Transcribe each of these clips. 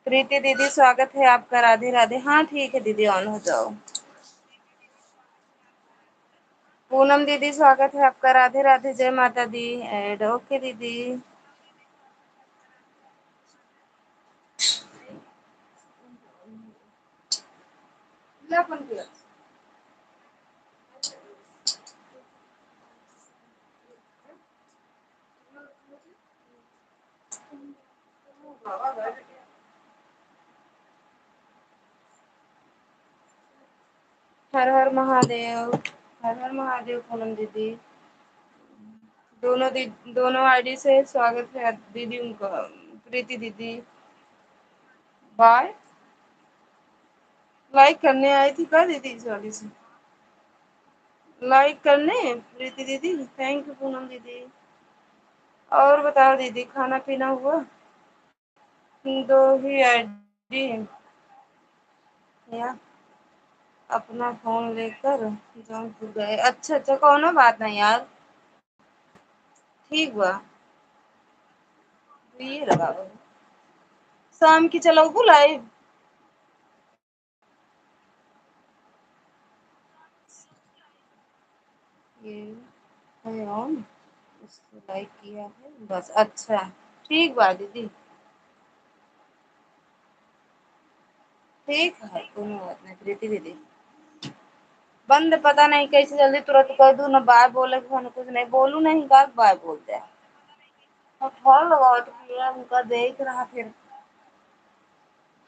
प्रीति दीदी स्वागत है आपका। राधे राधे। हाँ ठीक है दीदी, ऑन हो जाओ। पूनम दीदी स्वागत है आपका। राधे राधे, जय माता दी। एड ओके दीदी। हर हर महादेव। हर हर महादेव पूनम दीदी। दोनों आईडी से स्वागत है दीदी उनका। प्रीति दीदी बाय। लाइक करने आई थी क्या दीदी इस वाली से? लाइक करने प्रीति दीदी। थैंक यू पूनम दीदी। और बताओ दीदी, खाना पीना हुआ? दो ही आईडी या अपना फोन लेकर जौनपुर गए? अच्छा अच्छा, कोनो बात नहीं यार, ठीक बा। तो ये लगा शाम की चलो लाइव। ये है ऑन, उसको लाइक किया है बस। अच्छा ठीक बा दीदी, ठीक है कोनो बात नहीं प्रीति दीदी। बंद पता नहीं कैसे जल्दी तुरंत कर दूं, ना बाय बोले फोन कुछ नहीं बोलू, नहीं का बाय बोलते हैं। और फोन लगाओ तो फिर उनका देख रहा फिर।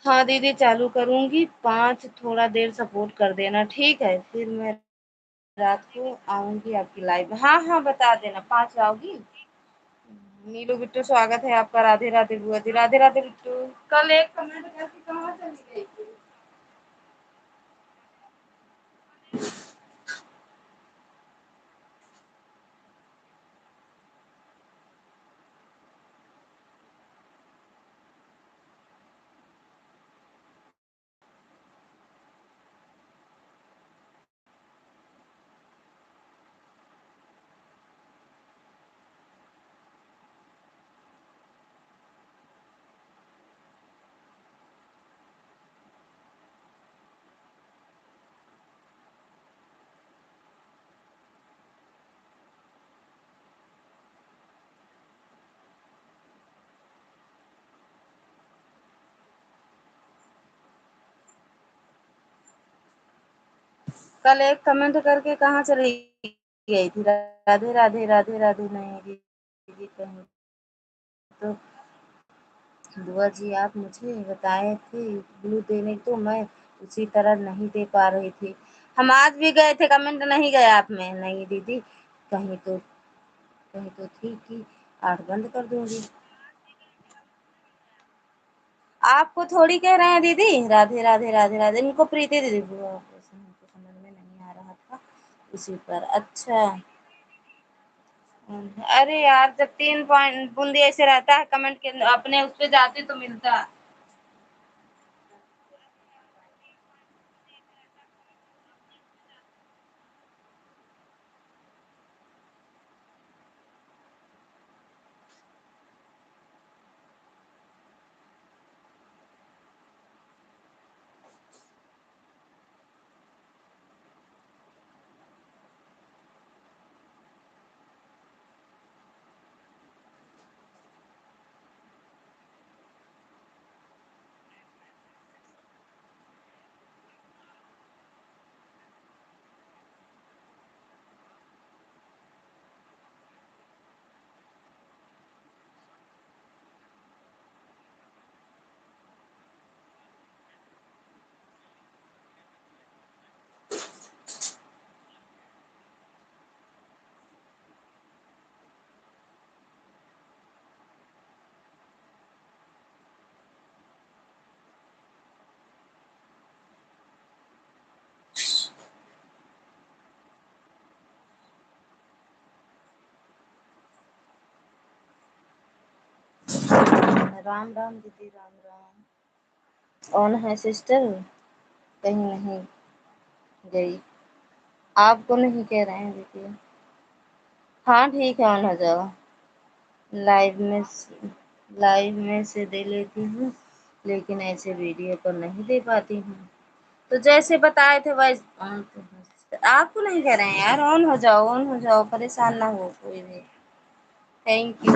हाँ दीदी चालू करूंगी 5, थोड़ा देर सपोर्ट कर देना ठीक है, फिर मैं रात को आऊंगी आपकी लाइव। हाँ हाँ बता देना 5 आओगी। नीलू बिट्टू स्वागत है आपका। राधे राधे बुआ जी। राधे राधे बिट्टू। कल एक कमेंट करके कहाँ चली गई थी? कल एक कमेंट करके कहाँ चली गई थी? राधे राधे राधे राधे नहीं दीदी कहीं तो। बुआ जी आप मुझे बताए थे ब्लू देने को, मैं उसी तरह नहीं दे पा रही थी। हम आज भी गए थे, कमेंट नहीं गए आप में। नहीं दीदी, कहीं तो कहीं तो थी कि 8 बंद कर दूंगी। आपको थोड़ी कह रहे हैं दीदी। राधे राधे राधे राधे, इनको प्रीति दीदी बुआ को समझ में नहीं आ रहा था उसी पर। अच्छा अरे यार, जब 3 पॉइंट बूंदी ऐसे रहता है कमेंट के अपने उस पे जाते तो मिलता। राम राम दीदी, राम राम। ऑन है सिस्टर, कहीं नहीं गई। आपको नहीं कह रहे हैं दीदी। हाँ ठीक है, ऑन हो जाओ। लाइव में लाइव में से दे लेती हूँ। लेकिन ऐसे वीडियो पर नहीं दे पाती हूँ। तो जैसे बताए थे वैसे आपको नहीं कह रहे हैं यार, ऑन हो जाओ, परेशान ना हो कोई भी। थैंक यू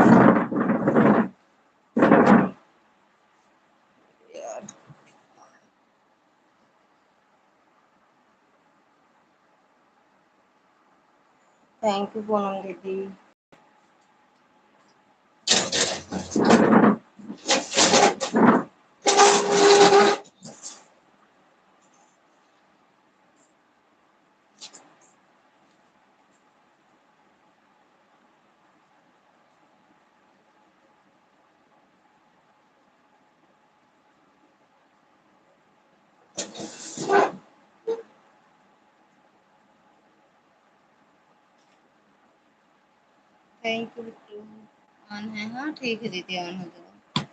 यार। थैंक यू पूनम दीदी। Thank you Bittu. ऑन है, हाँ ठीक है दीदी, ऑन हो जाओ।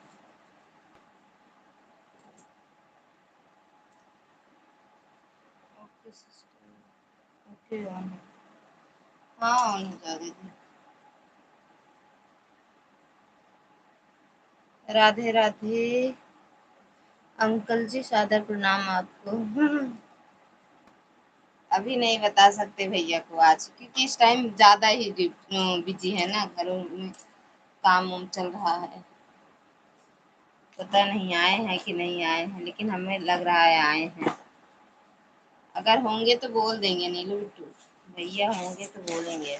ओके सिस्टर, ओके ऑन है, हाँ ऑन हो जाओ दीदी। राधे राधे अंकल जी, सादर प्रणाम आपको। अभी नहीं बता सकते भैया को आज, क्योंकि इस टाइम ज्यादा ही बिजी है ना, घरों में काम वाम चल रहा है। पता नहीं आए हैं कि नहीं आए हैं, लेकिन हमें लग रहा है आए हैं। अगर होंगे तो बोल देंगे नीलू बिट्टू, भैया होंगे तो बोलेंगे।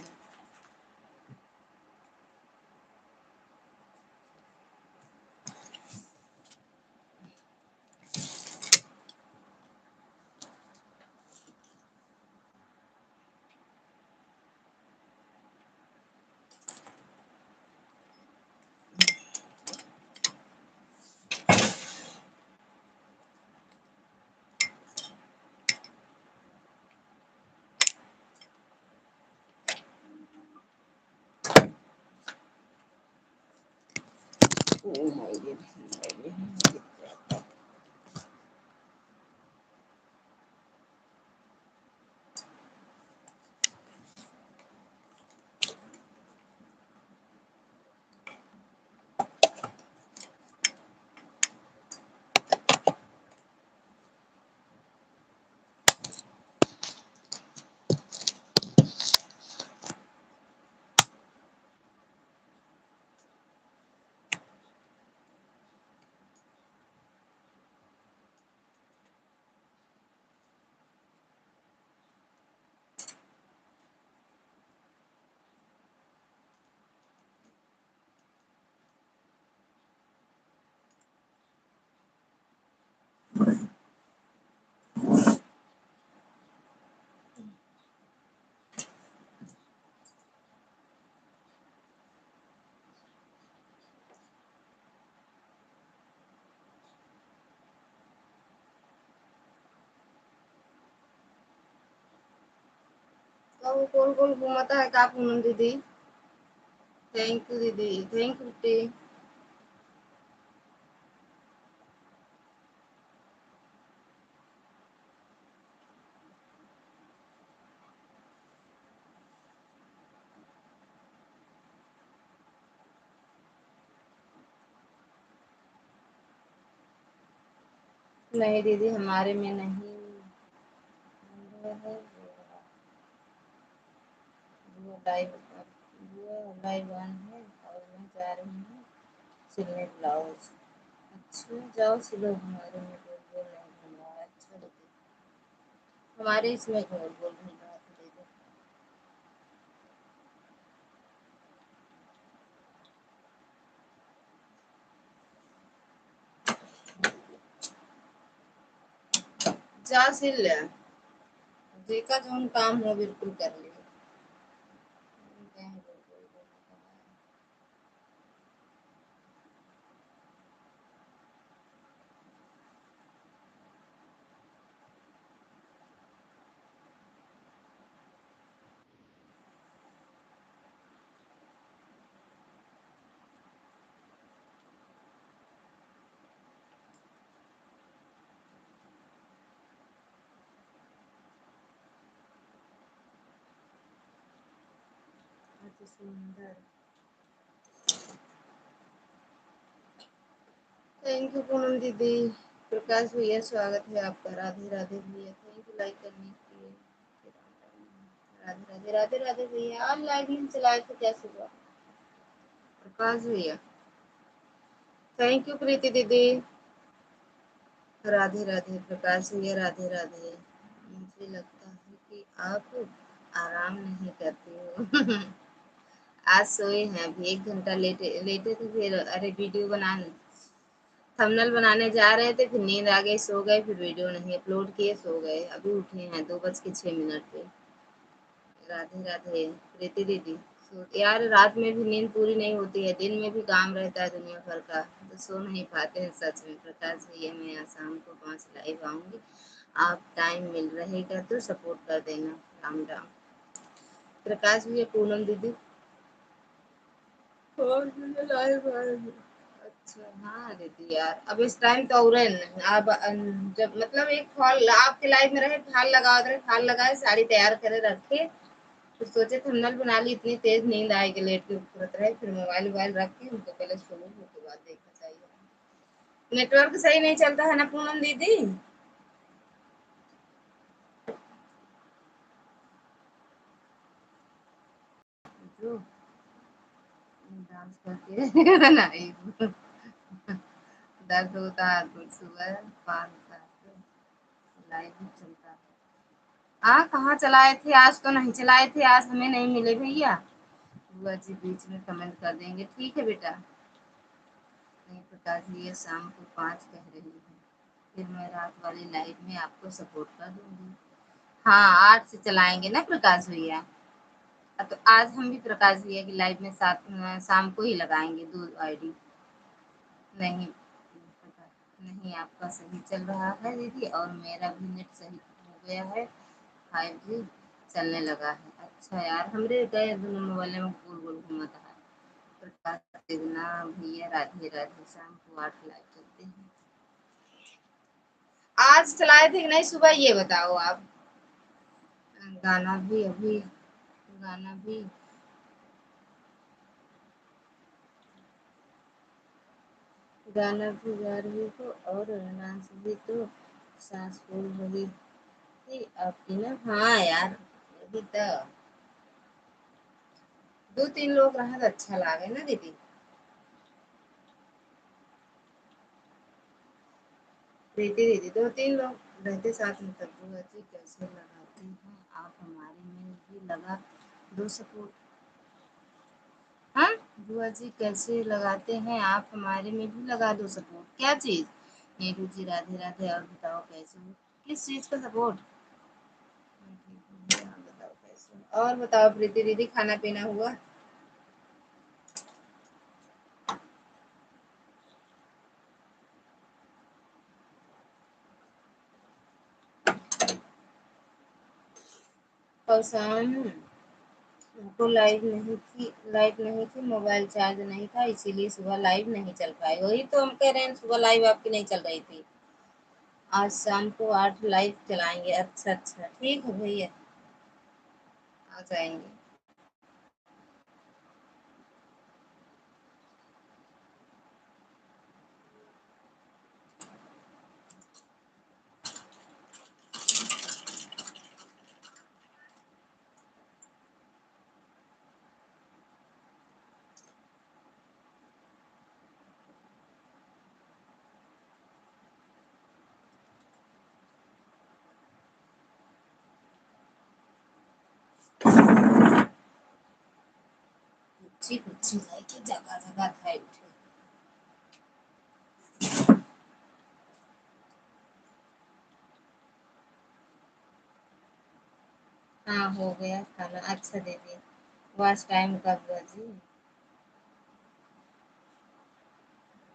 तो कौन कौन घूमता है का पूनम दीदी? थैंक यू दीदी, थैंक यू दीदी। नहीं दीदी, हमारे में नहीं है। वो लाइव ऑन है और मैं जा रही हूँ सिलने ब्लाउज। अच्छा जाओ सिलो, हमारे में गोल गोल नहीं घूम रहा है। अच्छा दीदी, हमारे इसमें गोल गोल घूम रहा था दीदी। जा सिल ले, जेका जोन काम हो बिल्कुल कर लियो। सुंदर। थैंक यू पूनम दीदी। प्रकाश भैया स्वागत है आपका। राधे राधे भैया, थैंक यू लाइक करने के लिए। राधे राधे राधे राधे भैया। आज लाइव नहीं चलाए थे, कैसे हुआ प्रकाश भैया? थैंक यू प्रीति दीदी। राधे राधे प्रकाश भैया, राधे राधे। मुझे लगता है कि आप आराम नहीं करते हो। आज सोए हैं, अभी 1 घंटा लेटे लेटे थे, फिर अरे वीडियो बनाने थंबनेल बनाने जा रहे थे, फिर नींद आ गई, सो गए, फिर वीडियो नहीं अपलोड किए, सो गए। अभी उठे हैं 2:06 पे। राधे राधे प्रीति दीदी। सो यार रात में भी नींद पूरी नहीं होती है, दिन में भी काम रहता है दुनिया भर का, तो सो नहीं पाते हैं सच में। प्रकाश भैया मैं आज शाम को 5 लाइव आऊंगी, आप टाइम मिल रहेगा तो सपोर्ट कर देना। राम राम। प्रकाश भैया पूनम दीदी और लाइव आएंगे। अच्छा हाँ दीदी यार, अब इस टाइम तो और अब जब मतलब एक फॉल आपके लाइफ में रहे, फाल लगा रहे, फाल लगाए, साड़ी तैयार करे रखे, तो सोचे थंबनेल बना ली। इतनी तेज नींद आएगी, लेट के उठत रहे, फिर मोबाइल वोबाइल रख के उनको पहले सोलू, उसके बाद देखना चाहिए। नेटवर्क सही नहीं चलता है ना पूनम दीदी? जो डांस करके बनाई दर्द होता है तो सुबह 5 लाइव चलता है। हाँ कहाँ चलाए थे, आज तो नहीं चलाए थे, आज हमें नहीं मिले भैया। बुआ जी बीच में कमेंट कर देंगे, ठीक है बेटा। नहीं प्रकाश जी ये शाम को 5 कह रही है, फिर मैं रात वाली लाइव में आपको सपोर्ट कर दूंगी। हाँ 8 से चलाएंगे ना प्रकाश भैया। तो आज हम भी प्रकाश भैया की लाइव में साथ शाम को ही लगाएंगे 2 आईडी। नहीं नहीं आपका सही चल रहा है दीदी, और मेरा भी नेट सही हो गया है, 5G चलने लगा है। अच्छा यार हमरे गए दोनों मोबाइल में गोल गोल घुमाता है। प्रकाश देवना भैया राधे राधे, शाम को 8 लाइव चलते हैं। आज चलाए थे कि नहीं सुबह, ये बताओ आप? गाना भी अभी, गाना भी गाना भी गा रही हो और नाच भी, तो सांस फूल रही थी आपकी ना। हाँ यार अभी तो 2-3 लोग रहा तो अच्छा लागे ना दीदी। प्रीति दीदी 2-3 लोग रहते साथ में तब। बुआ जी कैसे लगाती हैं आप हमारे में भी लगा दो सपोर्ट। हाँ बुआ जी कैसे लगाते हैं आप हमारे में भी लगा दो सपोर्ट। क्या चीज? नीरू जी राधे राधे, और बताओ कैसे हो, किस चीज का सपोर्ट? बताओ कैसे हो? और बताओ प्रीति दीदी खाना पीना हुआ? और शाम को लाइव नहीं थी, मोबाइल चार्ज नहीं था, इसीलिए सुबह लाइव नहीं चल पाई। वही तो हम कह रहे हैं, सुबह लाइव आपकी नहीं चल रही थी। आज शाम को 8 लाइव चलाएंगे। अच्छा अच्छा ठीक है भैया, आ जाएंगे। कुछ कुछ जगह जगह था उठे। हाँ हो गया खाना। अच्छा दीदी वॉच टाइम कब हुआ जी?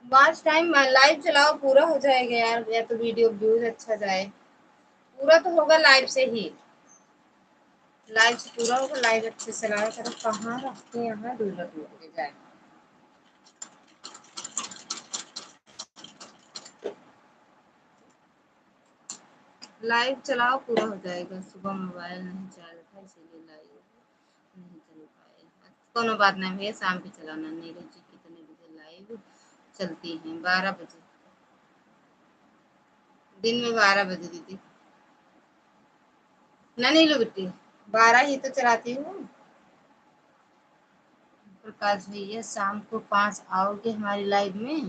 वॉच टाइम लाइव चलाओ, पूरा हो जाएगा यार, या तो वीडियो व्यूज अच्छा जाए। पूरा तो होगा लाइव से ही, लाइव से पूरा होगा। लाइव अच्छे से चलाओ। करो कहाँ रखते हैं, यहाँ दूर रख के जाए। लाइव चलाओ पूरा हो जाएगा। सुबह मोबाइल नहीं चार्ज था इसीलिए लाइव नहीं चल पाए। कोनो बात नहीं भैया, शाम पे चलाना। नीरज जी कितने बजे लाइव चलती हैं? 12 बजे। दिन में 12 बजे दीदी। ना नहीं लो बेटी, 12 ही तो चलाती हूँ। प्रकाश भैया शाम को 5 आओगे हमारी लाइव में?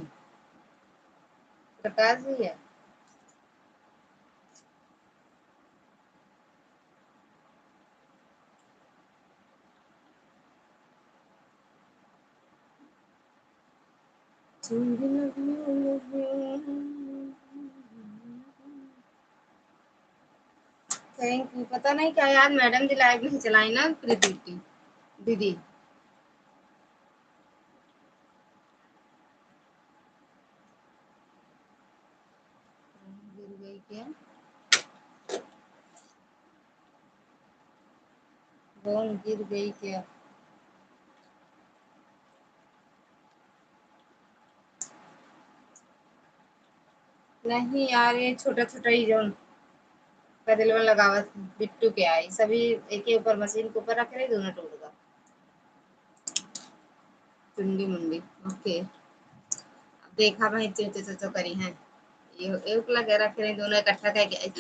प्रकाश भैया थैंक यू। पता नहीं क्या यार, मैडम जी लाइव नहीं चलाई ना प्रीति की दीदी। गिर गई क्या? फोन गिर गई क्या? नहीं यार, ये छोटा छोटा ही जो पैदल में लगावत बिट्टू के आई सभी एक ही ऊपर मशीन के ऊपर रख रहे, दोनों टूट गया। चुंडी मुंडी ओके। अब देखा भाई चेचे चो करी है, ये एक लगे रख रहे दोनों इकट्ठा करके।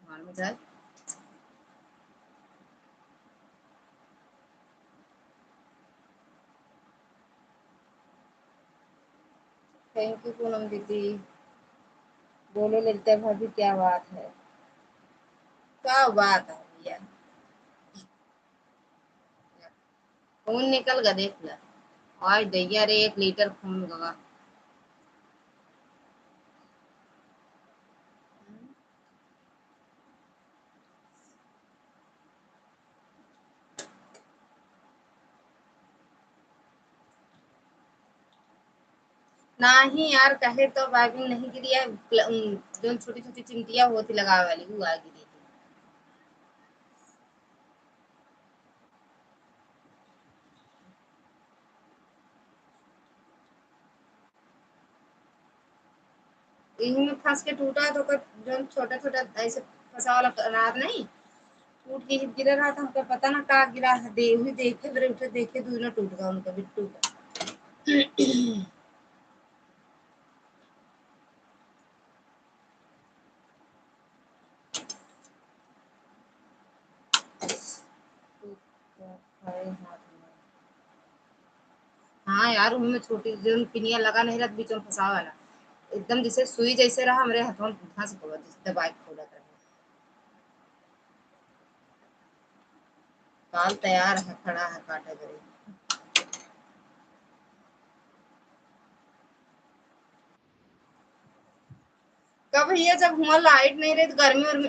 मान में जाए। थैंक यू पूनम दीदी। बोलो ललिता भाभी क्या बात है? क्या बात है भैया? खून निकल गया देख ला। आज दैया रे 1 लीटर खून गवा। नहीं यार, कहे तो बाइबिल नहीं गिरी है। जो छोटी छोटी चिमटियां होती लगा वाली वो आ गिरी थी। यही में फंस के टूटा तो जो छोटा छोटा ऐसे फंसा वाला अनार नहीं टूट के गिरा रहा था, हमको पता ना कहाँ गिरा है। देखे बड़े उठे देखे दोनों टूट गया उनका बिट्टू का। हाँ यार, उनमें छोटी जो पिनिया लगा नहीं रहा बीच में फंसा वाला, एकदम जैसे सुई जैसे रहा हमारे हाथों में फंस गया जैसे दबाई खोला था। काल तैयार है, खड़ा है काटे करे। कब भैया, जब हुआ लाइट नहीं रही तो गर्मी और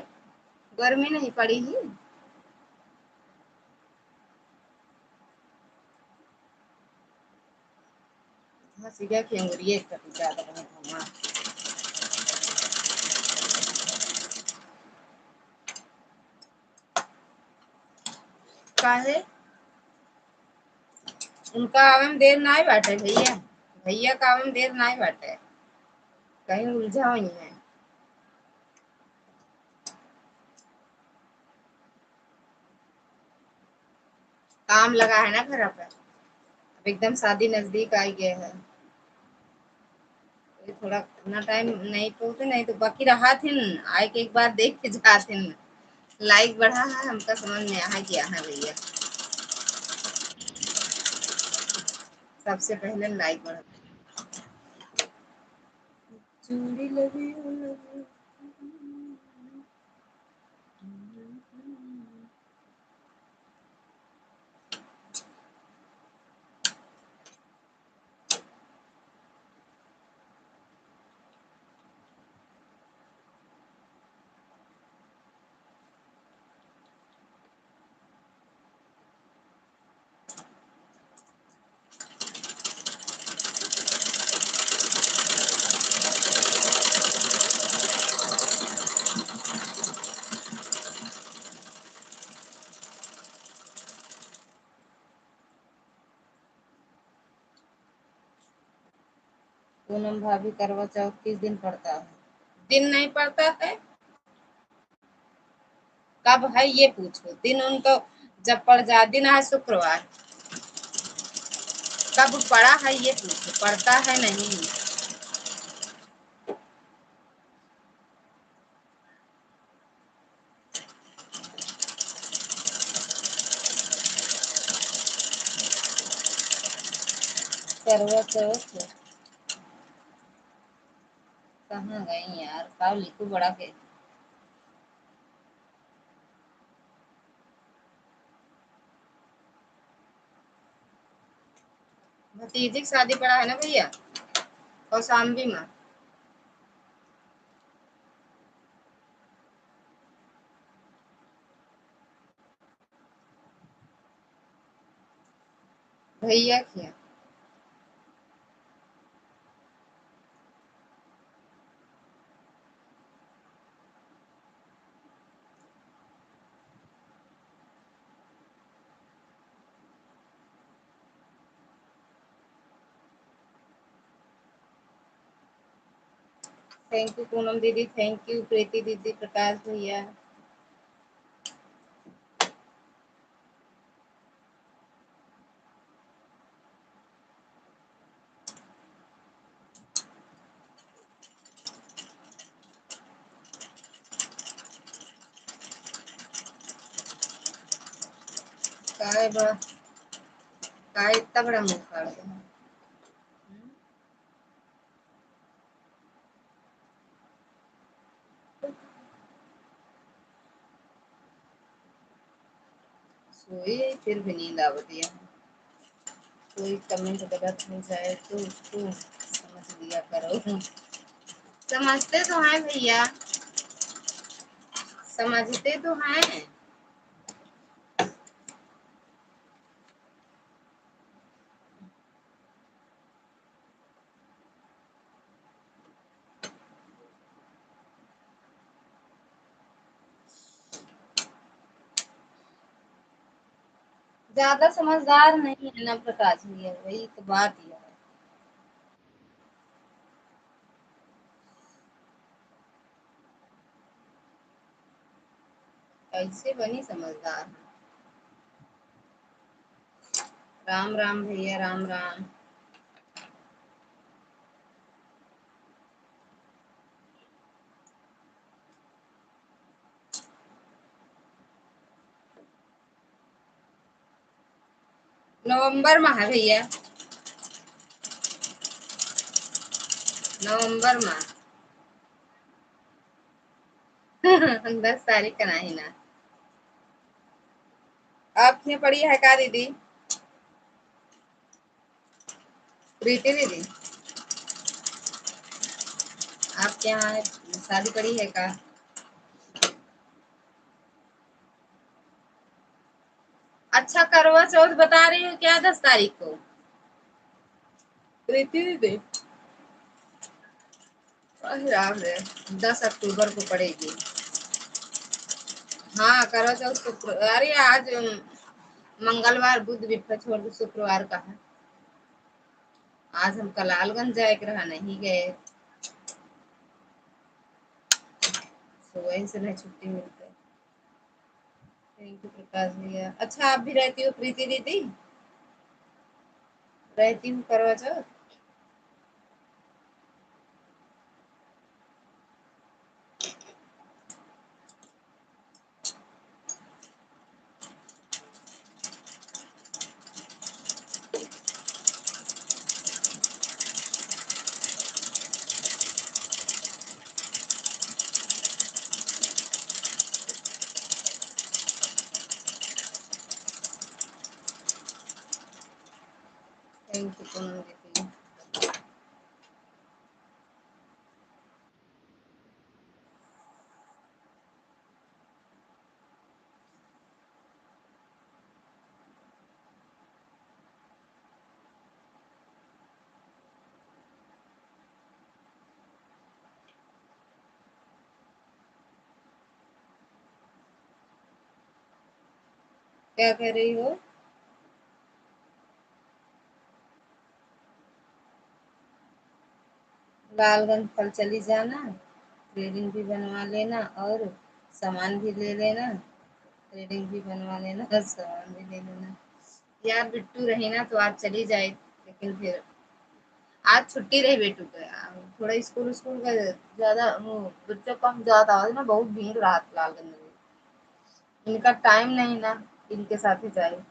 गर्मी नहीं पड़ी ही। हंसी क्या खेंगुरिए कभी ज्यादा बना था। काहे उनका आवे में देर ना ही बाटे भैया। भैया का आवे में देर ना ही बाटे, कहीं उलझा हुई है। काम लगा है ना घर पे, अब एकदम शादी नजदीक आई गया है। ये थोड़ा इतना टाइम नहीं पहुंचे नहीं तो बाकी रहा थे आए के एक बार देख के जाते। लाइक बढ़ा है हमका समझ में आ गया है भैया, सबसे पहले लाइक बढ़ा। चूड़ी लगी लगी। पूनम भाभी करवा चौथ किस दिन पड़ता है? दिन नहीं पड़ता है। कब है ये पूछो दिन उनको, जब पड़ जाए दिन है शुक्रवार। कब पढ़ा है ये पूछो, पढ़ता है नहीं। करवा चौथ कहाँ गई यार, का लिखू बड़ा के। भतीजी की शादी पड़ा है ना भैया, और शामबी में। भैया किया। थैंक यू पूनम दीदी, थैंक यू प्रीति दीदी, प्रकाश भैया। काय बड़ा, काय इतना बड़ा मुंह फाड़ दे। सोई फिर भी नींद आवती है। कोई कमेंट गलत हो जाए तो उसको समझ लिया करो। समझते तो हैं भैया, समझते तो हैं। ज्यादा समझदार नहीं है ना प्रकाश भैया, वही तो बात ही है। कैसे बनी समझदार। राम राम भैया, राम राम। नवंबर में है भैया, नवंबर में। 10 तारीख का नहीं ना। आपने पढ़ी है का दीदी, प्रीति दीदी? आपके यहाँ शादी पड़ी है का? अच्छा, करवा चौथ बता रही हो क्या 10 तारीख को? प्रीति दीदी राम रे, 10 अक्टूबर को पड़ेगी। हाँ करवा चौथ को, अरे आज मंगलवार बुध बिफा छोड़ के शुक्रवार का है। आज हम कलालगंज जाए के रहा, नहीं गए, सुबह से नहीं छुट्टी मिलती। थैंक यू प्रकाश भैया। अच्छा आप भी रहती हो प्रीति दीदी? रहती हूँ करवा चौथ। थैंक यू पूनम दीदी। क्या कह रही हो? लालगंज कल चली जाना, थ्रेडिंग भी बनवा लेना और सामान भी ले लेना। थ्रेडिंग भी बनवा लेना और सामान भी ले लेना। यार बिट्टू रही ना तो आज चली जाए लेकिन फिर आज छुट्टी रही बेटू के, थोड़ा स्कूल स्कूल का ज्यादा वो बच्चों कम ज्यादा है ना, बहुत भीड़ रहा लालगंज में, इनका टाइम नहीं ना, इनके साथ ही जाए।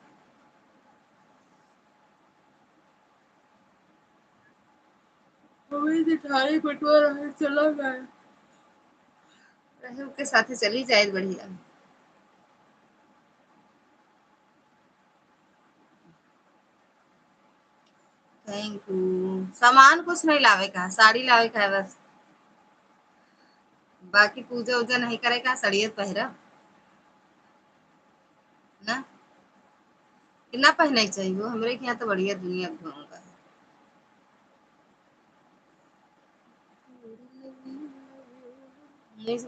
वही दिखाई बटवा रहे, चला गया रहे, उसके साथ ही चली जाए बढ़िया। Thank you. सामान कुछ नहीं लावे का, साड़ी लावे का है बस, बाकी पूजा उजा नहीं करे का, सड़ियत पहरा ना, कितना पहना चाहिए वो, हमरे के यहाँ तो बढ़िया दुनिया घूम का है।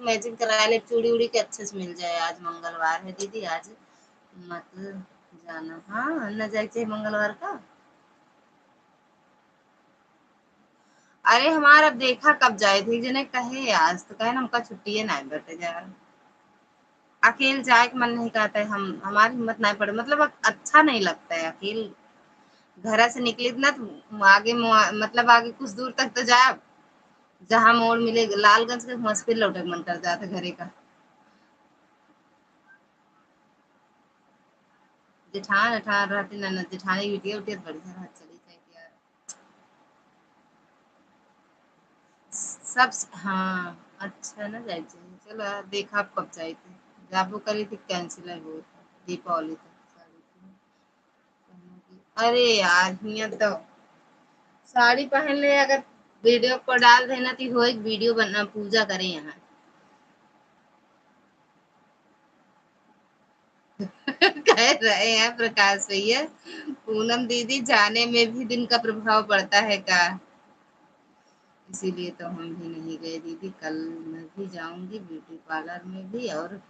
मैचिंग करा ले, चूड़ी उड़ी के अच्छे से मिल जाए, आज मंगलवार है दीदी, आज मत जाना, हाँ न जाए चाहिए मंगलवार का। अरे हमारा अब देखा कब जाए थे, जने कहे आज तो कहे ना हमका छुट्टी है ना बैठे जा, अकेले जाए के मन नहीं करता है, हम हमारी हिम्मत नहीं पड़े, मतलब अच्छा नहीं लगता है अकेले, घर से निकले ना तो आगे मतलब आगे कुछ दूर तक तो जाए, जहाँ मोड़ मिले लालगंज के वहां से फिर लौटे मन कर जाता घरे का। जेठान अठान रहती ना, जेठानी बिटिया उटिया बढ़िया रह चली जाए यार, सब हाँ अच्छा ना जाए चाहिए, चलो यार देखा आप कब जाए थे, जाबो करी थी कैंसिल है वो, दीपावली तक अरे यार हियां तो साड़ी पहन ले, अगर वीडियो को डाल देना तो हो, एक वीडियो बना पूजा करे यहाँ। कह रहे हैं प्रकाश भैया, पूनम दीदी जाने में भी दिन का प्रभाव पड़ता है का, इसीलिए तो हम भी नहीं गए दीदी, कल मैं भी जाऊंगी ब्यूटी पार्लर में भी, और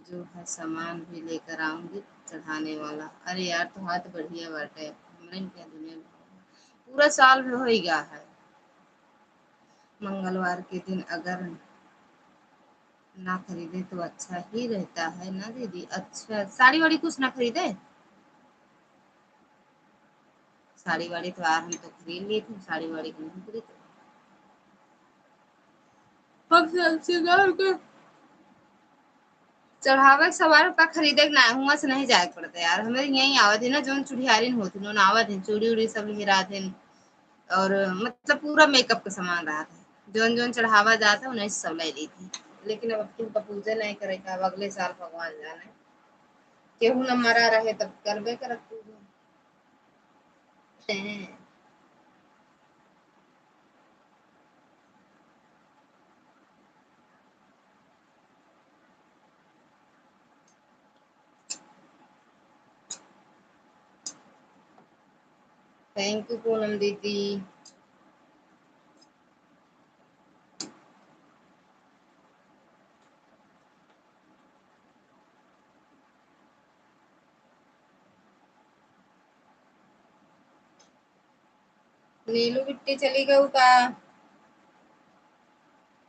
जो है सामान भी लेकर आऊंगी चढ़ाने वाला। अरे यार तो हाथ बढ़िया बाटे, हमरे क्या दुनिया में पूरा साल भी हो ही गया है, मंगलवार के दिन अगर ना खरीदे तो अच्छा ही रहता है ना दीदी। अच्छा साड़ी वाड़ी कुछ ना खरीदे, साड़ी वाड़ी तो यार हम तो खरीद लिए थे, साड़ी वाड़ी को नहीं खरीदे, अब श्रृंगार के चढ़ावे सवार का खरीदे ना, हुआ से नहीं जाए पड़ता यार, हमें यही आवत है ना, जो चुड़ियारिन होती ना आवत है, चूड़ी उड़ी सब हिरा थे, और मतलब पूरा मेकअप का सामान रहा था, जोन जोन चढ़ावा जाता उन्हें सब ले ली थी, लेकिन अब तुमका पूजा नहीं करेगा, अब अगले साल भगवान जाने, केहू न मरा रहे तब करबे करत पूजा। थैंक यू पूनम दीदी। नीलू बिट्टी चली गऊ का,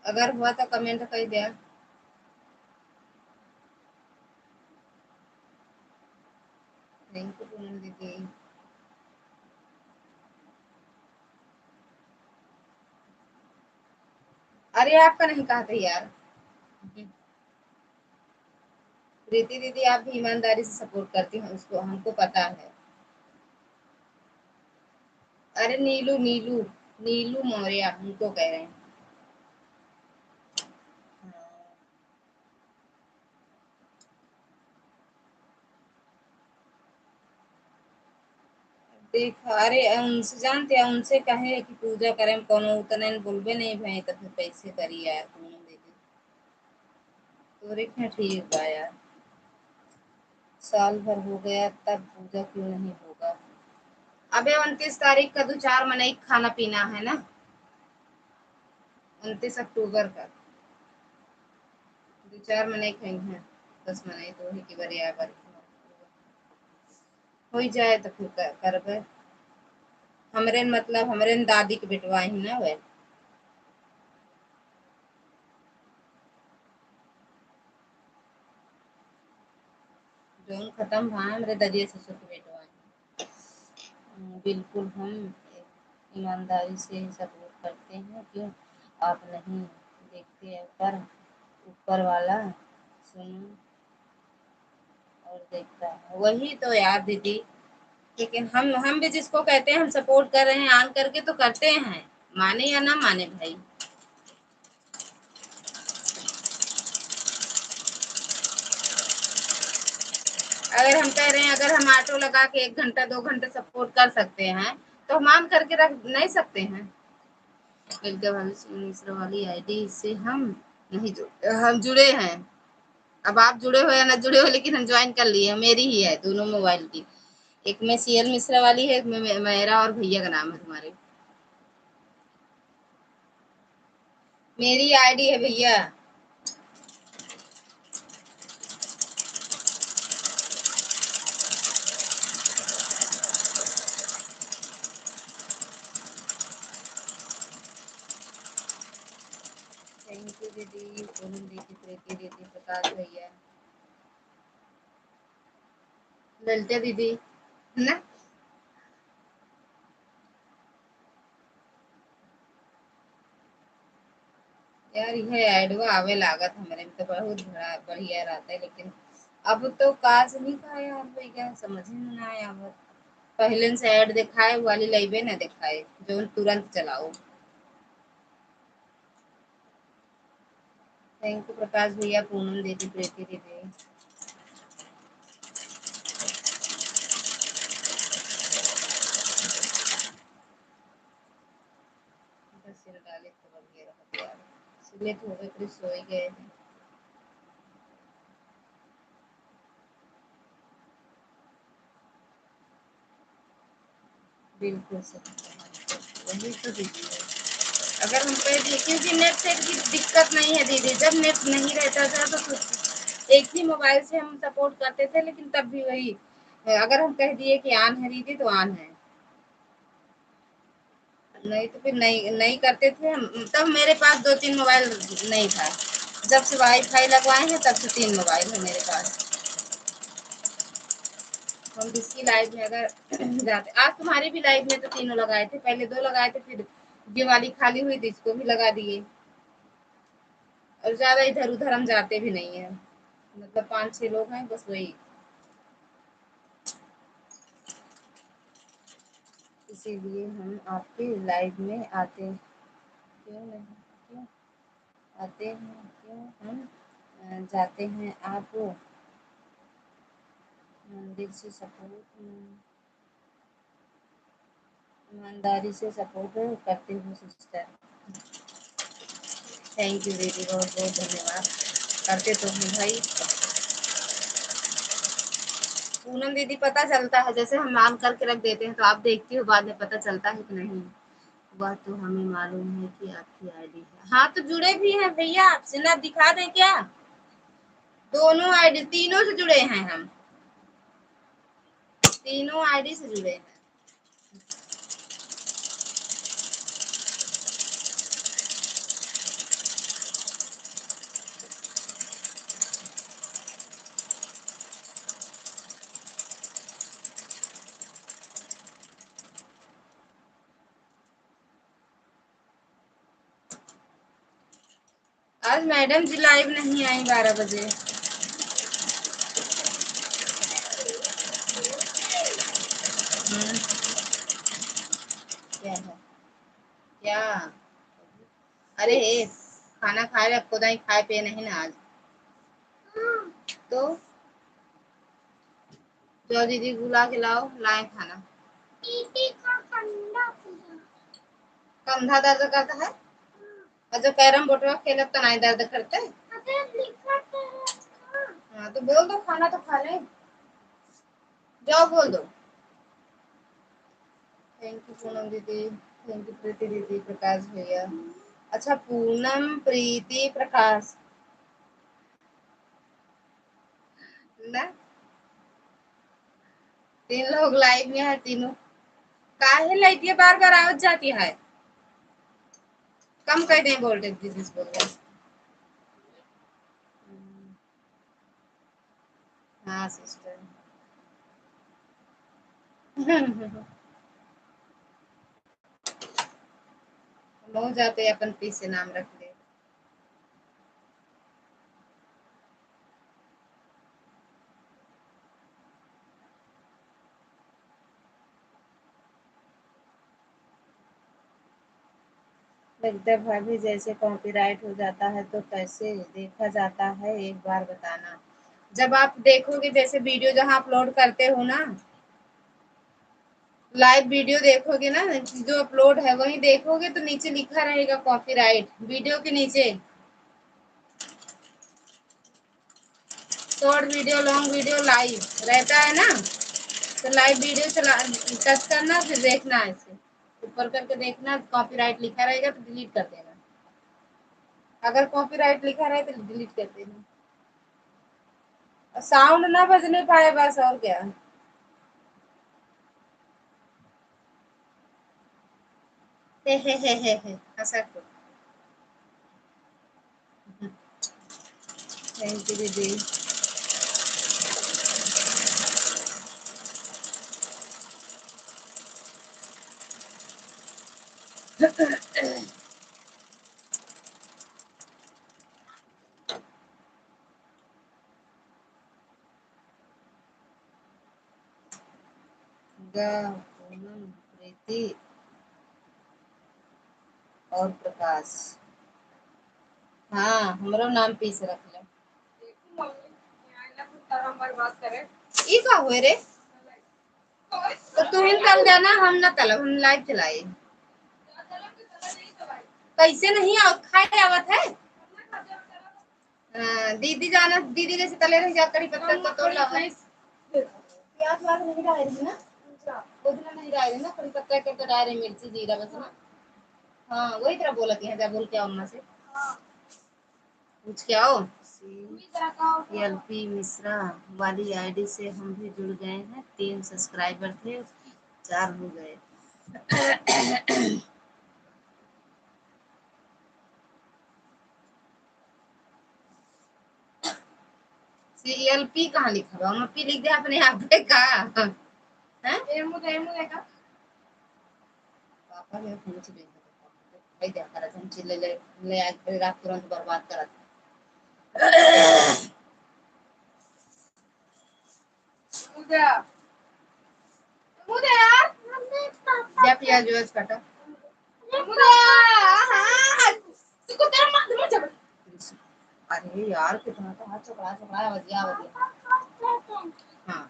अगर हुआ तो कमेंट कर दिया। थैंक यू पूनम दीदी। अरे आपका नहीं कहा था यार, प्रीति दीदी आप भी ईमानदारी से सपोर्ट करती हैं उसको, हमको पता है। अरे नीलू नीलू, नीलू मौर्य उनको कह रहे हैं। देख अरे उनसे जानते हैं, उनसे कहे कि पूजा करें कोनो उतने बोलबे नहीं भाई, तो फिर पैसे करी यार पूनम दीदी, तोरे क्या ठीक बा यार, साल भर हो गया तब पूजा क्यों नहीं होगा। अबे 29 तारीख का 2 4 मई खाना पीना है ना, 29 अक्टूबर का 2 4 मई खाएंगे, 10 मई तो वही की बरियाबर हो जाए तो फिर करबे, हमरे मतलब हमरे दादी के बेटवा ही ना वे, जोन खत्म भा हमरे ददिया ससुर के बेटवा। बिल्कुल हम ईमानदारी से सपोर्ट करते हैं, क्यों आप नहीं देखते? पर ऊपर वाला सुन और देखता है, वही तो यार दीदी। लेकिन हम भी जिसको कहते हैं हम सपोर्ट कर रहे हैं आन करके तो करते हैं, माने या ना माने भाई। अगर हम कह रहे हैं अगर हम ऑटो लगा के 1 घंटा 2 घंटे सपोर्ट कर सकते हैं तो हम ऑन करके रख नहीं सकते हैं? मिलकर वाली मिश्रा वाली आईडी से हम नहीं जुड़े, हम जुड़े हैं। अब आप जुड़े हो या ना जुड़े हो, लेकिन हम ज्वाइन कर लिए, मेरी ही है दोनों मोबाइल की। एक में सीएल मिश्रा वाली है, एक में मेरा और भैया का नाम है तुम्हारे। मेरी आईडी है भैया। थैंक यू दीदी, पूनम दीदी, प्रीति दीदी, प्रकाश भैया, ललिता दीदी, है ना? यार यह एडवा आवे लागत हमारे में तो बहुत बड़ा बढ़िया रहता है, लेकिन अब तो काज नहीं का यार भैया, समझ में ना आया। अब पहले से ऐड दिखाए वाली लाइबे ना दिखाए जो तुरंत चलाओ। थैंक यू प्रकाश भैया, पूनम दीदी, प्रीति दीदी। बस सिर डाले तो बढ़िया रहता यार, इसलिए थोड़े थोड़े सो ही गए हैं। बिल्कुल सही कहा, वही तो दीदी है। अगर हम कह दिए, क्योंकि नेट सेट की दिक्कत नहीं है दीदी, जब नेट नहीं रहता था तो एक ही मोबाइल से हम सपोर्ट करते थे, लेकिन तब भी वही अगर हम कह दिए कि ऑन है दीदी तो ऑन है, नहीं तो फिर नहीं नहीं करते थे हम। तब मेरे पास 2 3 मोबाइल नहीं था, जब से वाईफाई लगवाए हैं तब से 3 मोबाइल है मेरे पास। हम किसकी लाइव में अगर जाते, आज तुम्हारी भी लाइव में तो तीनों लगाए थे, पहले 2 लगाए थे, फिर ये वाली खाली हुई थी इसको भी लगा दिए। और ज्यादा इधर उधर हम जाते भी नहीं है, मतलब 5 6 लोग हैं बस वही। इसीलिए हम आपके लाइव में आते, क्यों नहीं, क्यों आते हैं, क्यों हम जाते हैं आप मंदिर से सपोर्ट, ईमानदारी से सपोर्ट करते हो सिस्टर। थैंक यू दीदी, बहुत बहुत धन्यवाद। करते तो हैं भाई। पूनम दीदी, पता चलता है जैसे हम नाम करके रख देते हैं तो आप देखती हो बाद में पता चलता है कि नहीं? वह तो हमें मालूम है कि आपकी आईडी है। हाँ तो जुड़े भी हैं भैया, आपसे ना दिखा दें क्या? दोनों आईडी तीनों से जुड़े हैं हम, तीनों आईडी से जुड़े हैं। आज मैडम जी लाइव नहीं आई 12 बजे। क्या है? क्या? अरे खाना खाए रहे, खुदा ही खाए पे नहीं ना आज। तो जो दीदी बुला के लाओ, लाए खाना। दीदी का कंधा दर्द करता है, और जो कैरम बोर्ड में खेलत तो नहीं दर्द करते। हाँ तो बोल दो खाना तो खा ले, जाओ बोल दो। थैंक यू पूनम दीदी, थैंक यू प्रीति दीदी, प्रकाश भैया। अच्छा पूनम, प्रीति, प्रकाश ना, 3 लोग लाइव में है तीनों। काहे लाइट ये बार बार आवाज जाती है? कम कर दें वोल्टेज दीदी बोल रहे। हाँ सिस्टर। हो जाते अपन पी से नाम रख दे। लगता है भाभी जैसे कॉपीराइट हो जाता है तो कैसे देखा जाता है, एक बार बताना। जब आप देखोगे जैसे वीडियो जहाँ अपलोड करते हो ना, लाइव वीडियो देखोगे ना, जो अपलोड है वही देखोगे तो नीचे लिखा रहेगा कॉपीराइट, वीडियो के नीचे। Short video, long video, live रहता है ना, तो लाइव वीडियो चला टच करना, फिर देखना ऐसे ऊपर करके देखना, कॉपीराइट लिखा रहेगा तो डिलीट कर देना। अगर कॉपीराइट लिखा रहे तो डिलीट कर देना। साउंड ना बजने पाए बस, और क्या। हे ऐसा तो। थैंक यू दीदी। पूनम, प्रीति और प्रकाश। हाँ, हमरो नाम पीस रख ले। ई का हुए रे? तो तू ही चल जाना, हम ना तलब, हम लाइव चलाए। कैसे नहीं खाए आवत है। दीदी जाना, दीदी जैसे तले रह जा, कड़ी पत्ता को तोड़ लावा। प्याज वाज नहीं डाल रही ना, पुदीना नहीं डाल रही ना, कड़ी पत्ता के तो डाल रही, मिर्ची जीरा बस ना। हाँ वही तरह बोला कि है, जा बोल के आओ अम्मा से, पूछ के आओ। एलपी मिश्रा वाली आईडी से हम भी जुड़ गए हैं, 3 सब्सक्राइबर थे, 4 हो गए। सीएलपी कहाँ लिखा हुआ, मप्पी लिख दे अपने आप पे का हैं। एमू का पापा ने पूछ ले, भाई क्या करा, हम चिल्ले ले आके रात तुरंत बर्बाद करा। मुझे मुझे यार क्या प्याज व्याज काटा, अरे यार कितना तो हाथ चकरा चकरा वजिया वजिया। हाँ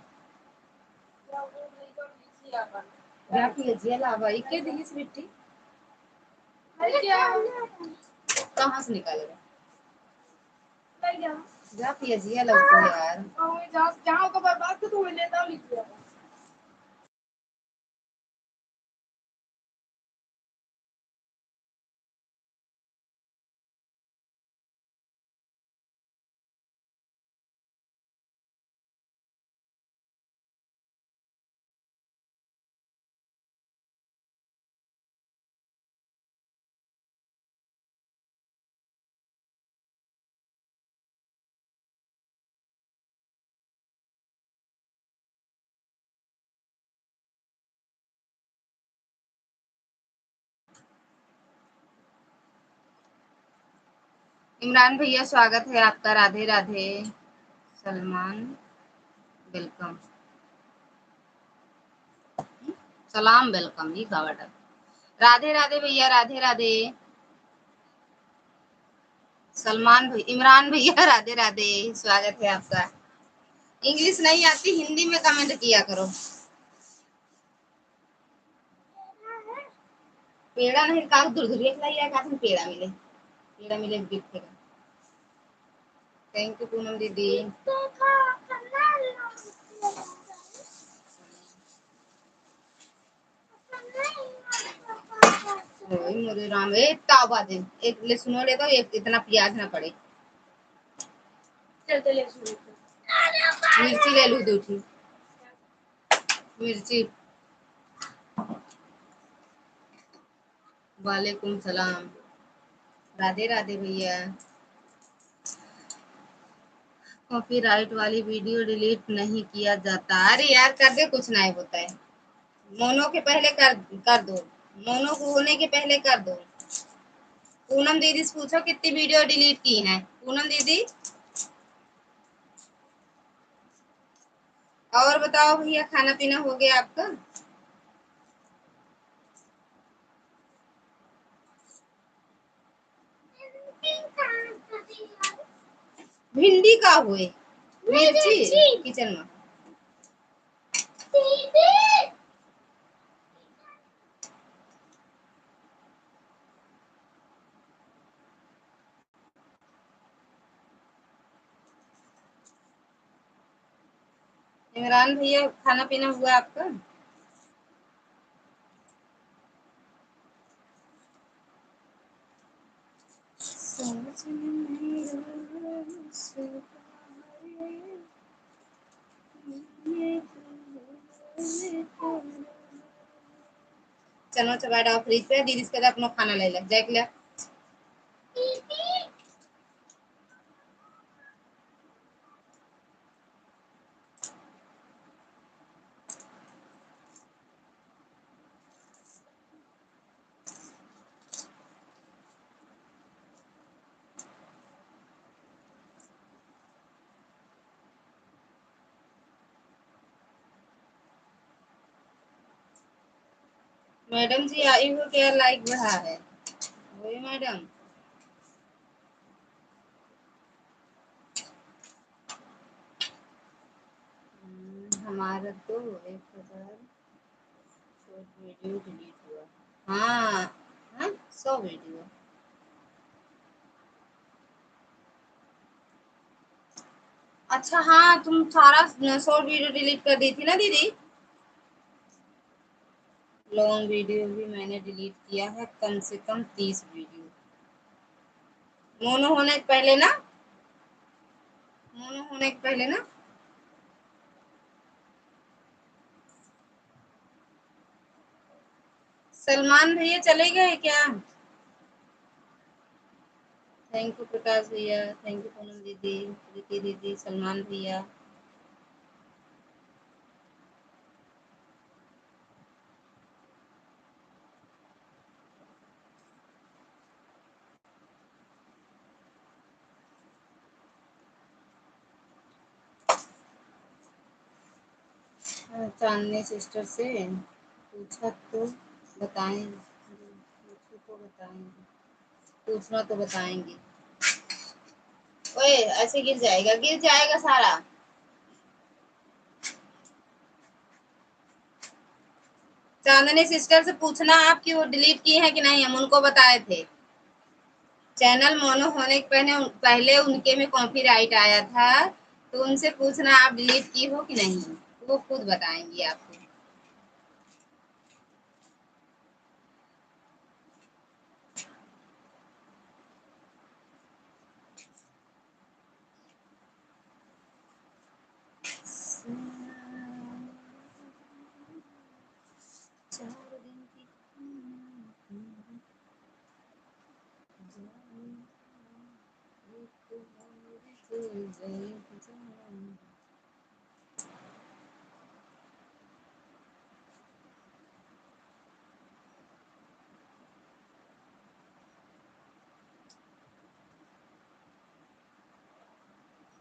क्या प्याज लावा इके दिस मिट्टी कहाँ से निकालेगा, जा प्याज लगती है यार। जहाँ को बर्बाद तो लेता लिख दिया। इमरान भैया स्वागत है आपका, राधे राधे। सलमान वेलकम, सलाम वेलकम, ये गावट। राधे राधे भैया, राधे राधे। सलमान भैया, इमरान भैया राधे राधे, स्वागत है आपका। इंग्लिश नहीं आती, हिंदी में कमेंट किया करो। पेड़ा नहीं का दूर दूर खिलाइए, का पेड़ा मिले, पेड़ा मिले गिफ्ट। थैंक यू पूनम दीदी। मोरे राम, एक आवाज है, एक ले सुनो ले तो एक इतना प्याज ना पड़े। चलते ले सुनो, मिर्ची ले लू दूसरी मिर्ची। वालेकुम सलाम, राधे राधे भैया। कॉपीराइट वाली वीडियो डिलीट नहीं किया जाता, अरे यार कर दे, कुछ नहीं होता है। मोनो के पहले कर दो, मोनो को होने के पहले कर दो। पूनम दीदी से पूछो कितनी वीडियो डिलीट की है पूनम दीदी। और बताओ भैया, खाना पीना हो गया आपका? भिंडी का हुए मिर्ची किचन में। इमरान भैया, खाना पीना हुआ आपका? चलो चबा डाओ फ्रिज पे, दीदी से कहते अपना खाना ले ले जाए के लिए। मैडम जी आई हो क्या? लाइक बढ़ा है वही मैडम। हमारा तो 1000 शॉर्ट वीडियो डिलीट हुआ। हाँ हाँ, 100 वीडियो। अच्छा हाँ, तुम सारा शॉर्ट वीडियो डिलीट कर दी थी ना दीदी? लॉन्ग वीडियो भी मैंने डिलीट किया है, कम से कम 30 वीडियो। मोनो होने के पहले ना, मोनो होने के पहले ना। सलमान भैया चले गए क्या? थैंक यू प्रकाश भैया, थैंक यू पूनम दीदी, प्रीति दीदी, सलमान भैया। चांदनी सिस्टर से पूछा तो बताएं, पूछो तो बताएंगे, पूछना तो बताएंगे। ओए ऐसे गिर जाएगा, गिर जाएगा सारा। चांदनी सिस्टर से पूछना आप कि वो डिलीट की है कि नहीं, हम उनको बताए थे। चैनल मोनो होने के पहले उनके में कॉपीराइट आया था, तो उनसे पूछना आप डिलीट की हो कि नहीं, वो खुद बताएंगी आपको।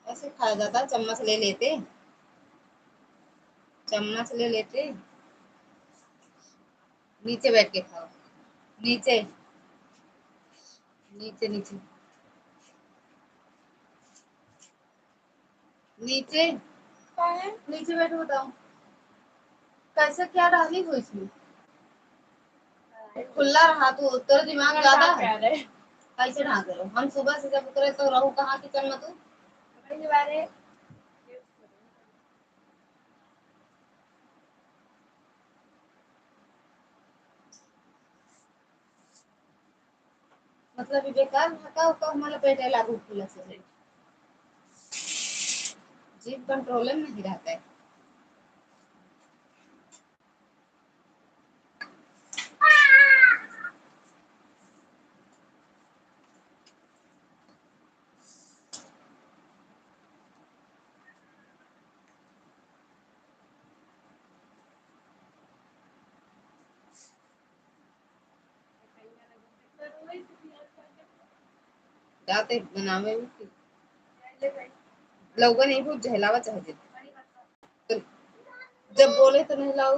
ऐसे खाया जाता, चम्मच ले लेते, चम्मच ले लेते। नीचे बैठ के खाओ, नीचे, नीचे नीचे, नीचे नीचे बैठो, बताओ कैसे क्या डाली हो इसमें? खुला रहा तो तेरा दिमाग ज्यादा है। कैसे ढांक रहे हो? हम सुबह से जब उतरे तो रहू कहाँ किचन में तू? मतलब बेकार हका का हमारा पेट है लागू खुला से, जीव कंट्रोल में नहीं रहता है। जाते बनावे लौका नहीं भूज जहलावा चाहिए तो जब बोले तो नहीं लाऊ।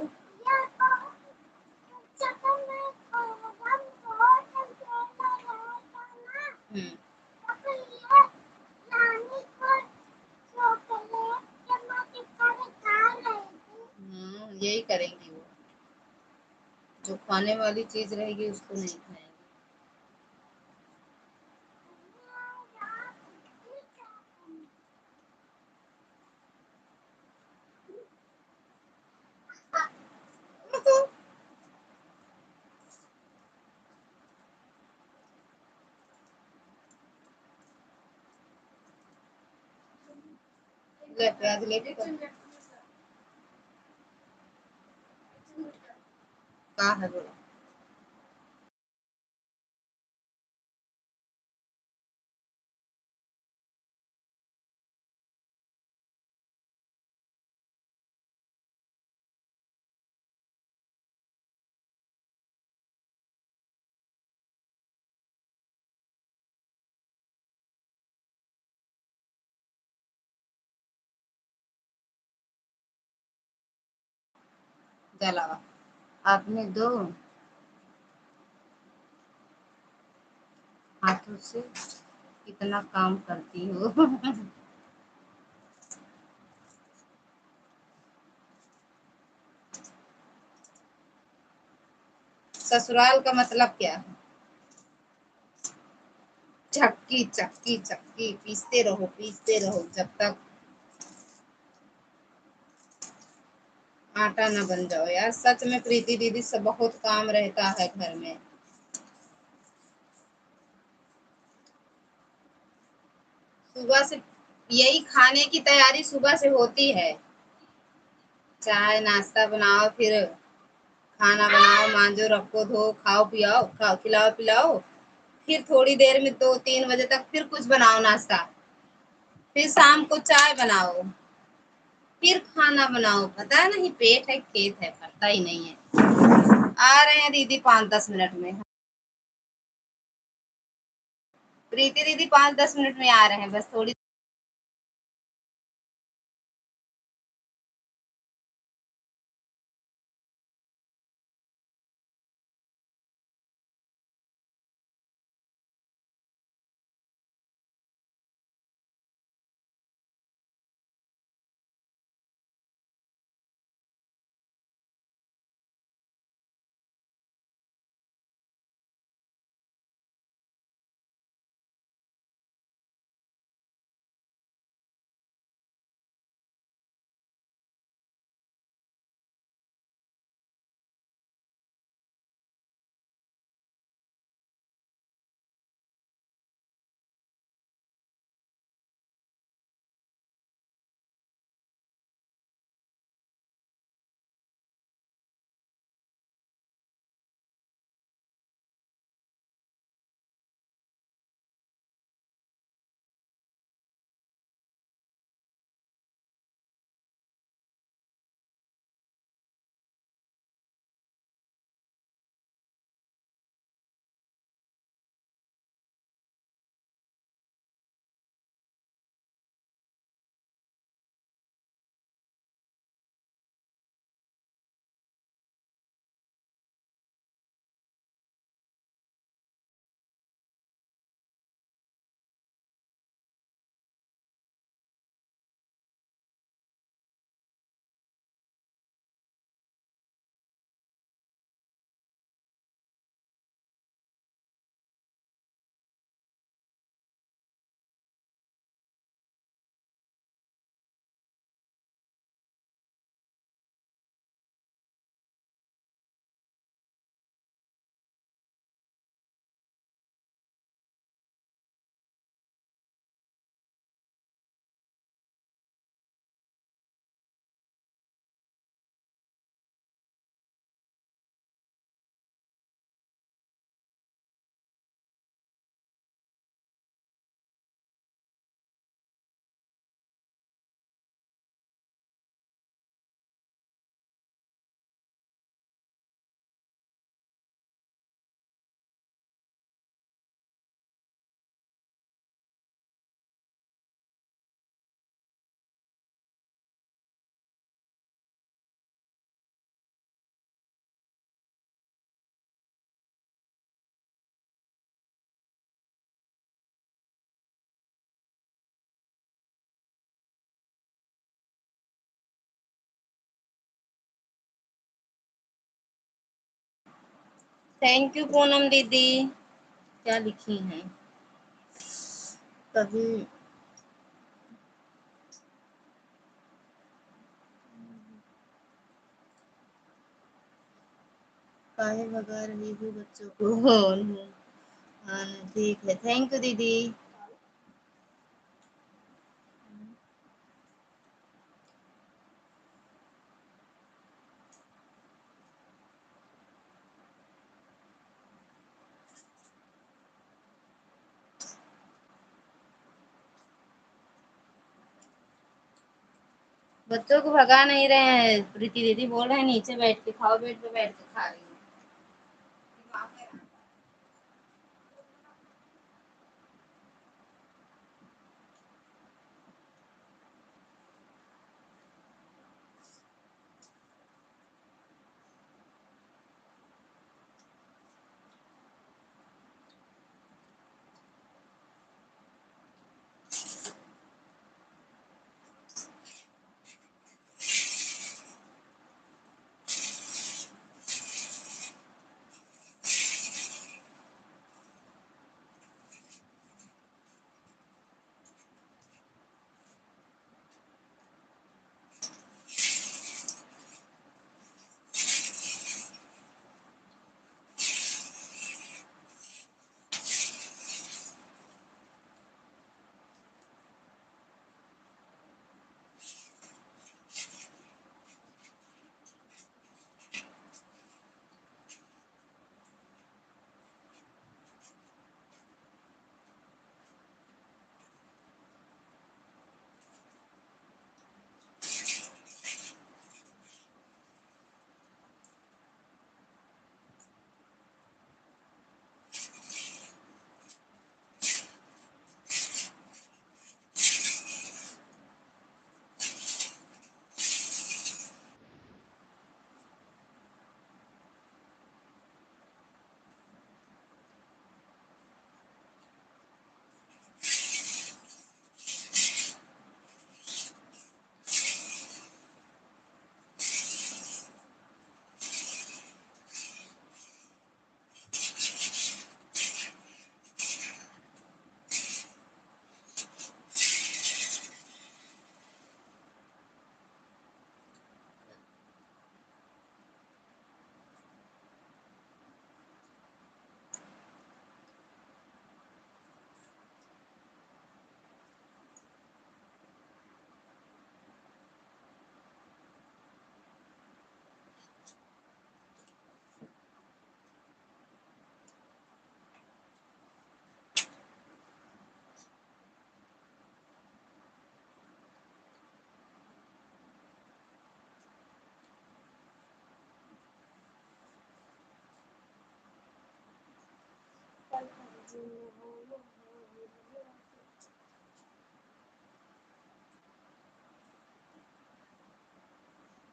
हम्म। यही करेंगी वो, जो खाने वाली चीज रहेगी उसको नहीं खाएंगे। ले प्याज लेके का है बोला। जलावा आपने दो हाथों से कितना काम करती हो। ससुराल का मतलब क्या है? चक्की चक्की चक्की पीसते रहो जब तक आटा ना बन जाओ। यार सच में प्रीति दीदी से बहुत काम रहता है घर में। सुबह से यही खाने की तैयारी सुबह से होती है। चाय नाश्ता बनाओ, फिर खाना बनाओ, मांजो, रखो, धो, खाओ पियाओ, खाओ खिलाओ पिलाओ, फिर थोड़ी देर में 2-3 बजे तक फिर कुछ बनाओ नाश्ता, फिर शाम को चाय बनाओ, फिर खाना बनाओ। पता नहीं पेट है खेत है, पता ही नहीं है। आ रहे हैं दीदी 5-10 मिनट में। प्रीति दीदी 5-10 मिनट में आ रहे हैं, बस थोड़ी थैंक यू पूनम दीदी। क्या लिखी हैं कभी। काहे भगा रही हूँ बच्चों को। हाँ ठीक है, थैंक यू दीदी। बच्चों को भगा नहीं रहे हैं, प्रीति दीदी बोल रहे हैं नीचे बैठ के खाओ, बेड पे बैठ के खा रही हूँ।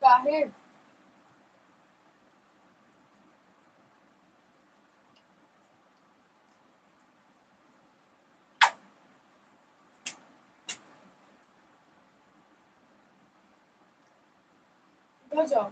काहे इधर जाओ।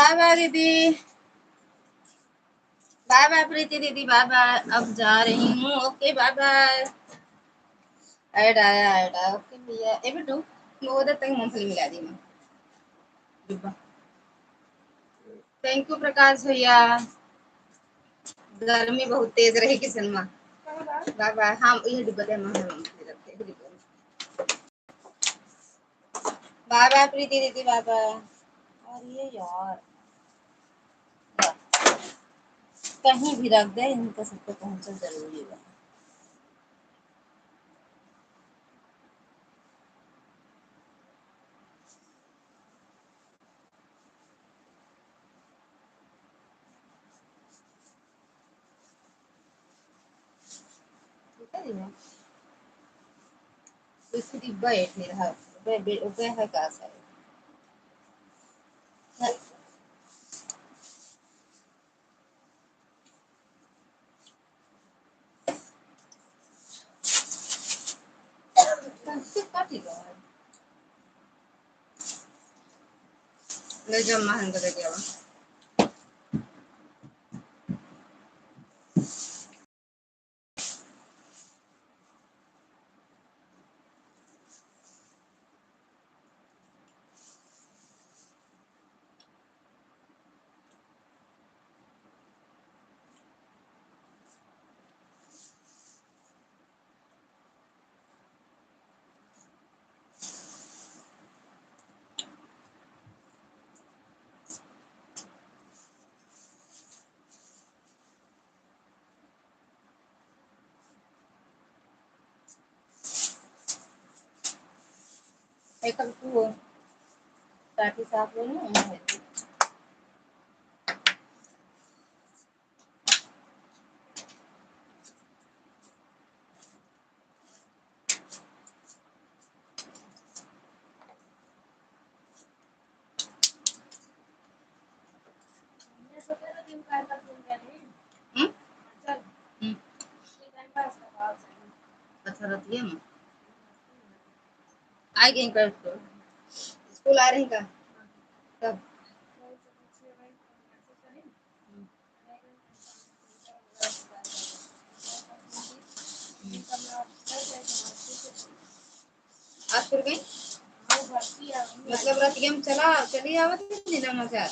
बाय बाय दीदी, बाय बाय प्रीति दीदी, बाय बाय। अब जा रही हूँ, ओके बाय बाय। ऐड आया, ऐड आया, ओके भैया। ए बेटू वो उधर तक मूंगफली मिला दी मैं डिब्बा। थैंक यू प्रकाश भैया। गर्मी बहुत तेज रही किचन में। Bye bye. हाँ ये डिब्बा दे मूंगफली रखते हैं डिब्बे में। बाय बाय प्रीति दीदी, बाय बाय। और ये यार कहीं भी रख दे, इनका सबको पहुंचना जरूरी है। ठीक है दीदी, इसकी डिब्बा एक नहीं रहा, बे है का सारे। ले जा महंग दे दिया। एक तू ताकि साफ हो ना है। हम्म? हम्म। अच्छा रतिया में आई गई कर तो स्कूल आ रही का तब। आज फिर गई मतलब रतिया में चली आवत नहीं ना से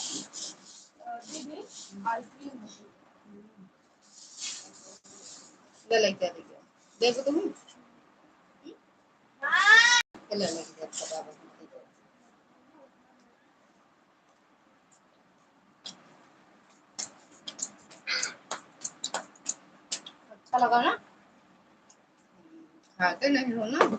ले लेके देखो तुम ले लेके अच्छा लगा ना, खाते नहीं हो ना।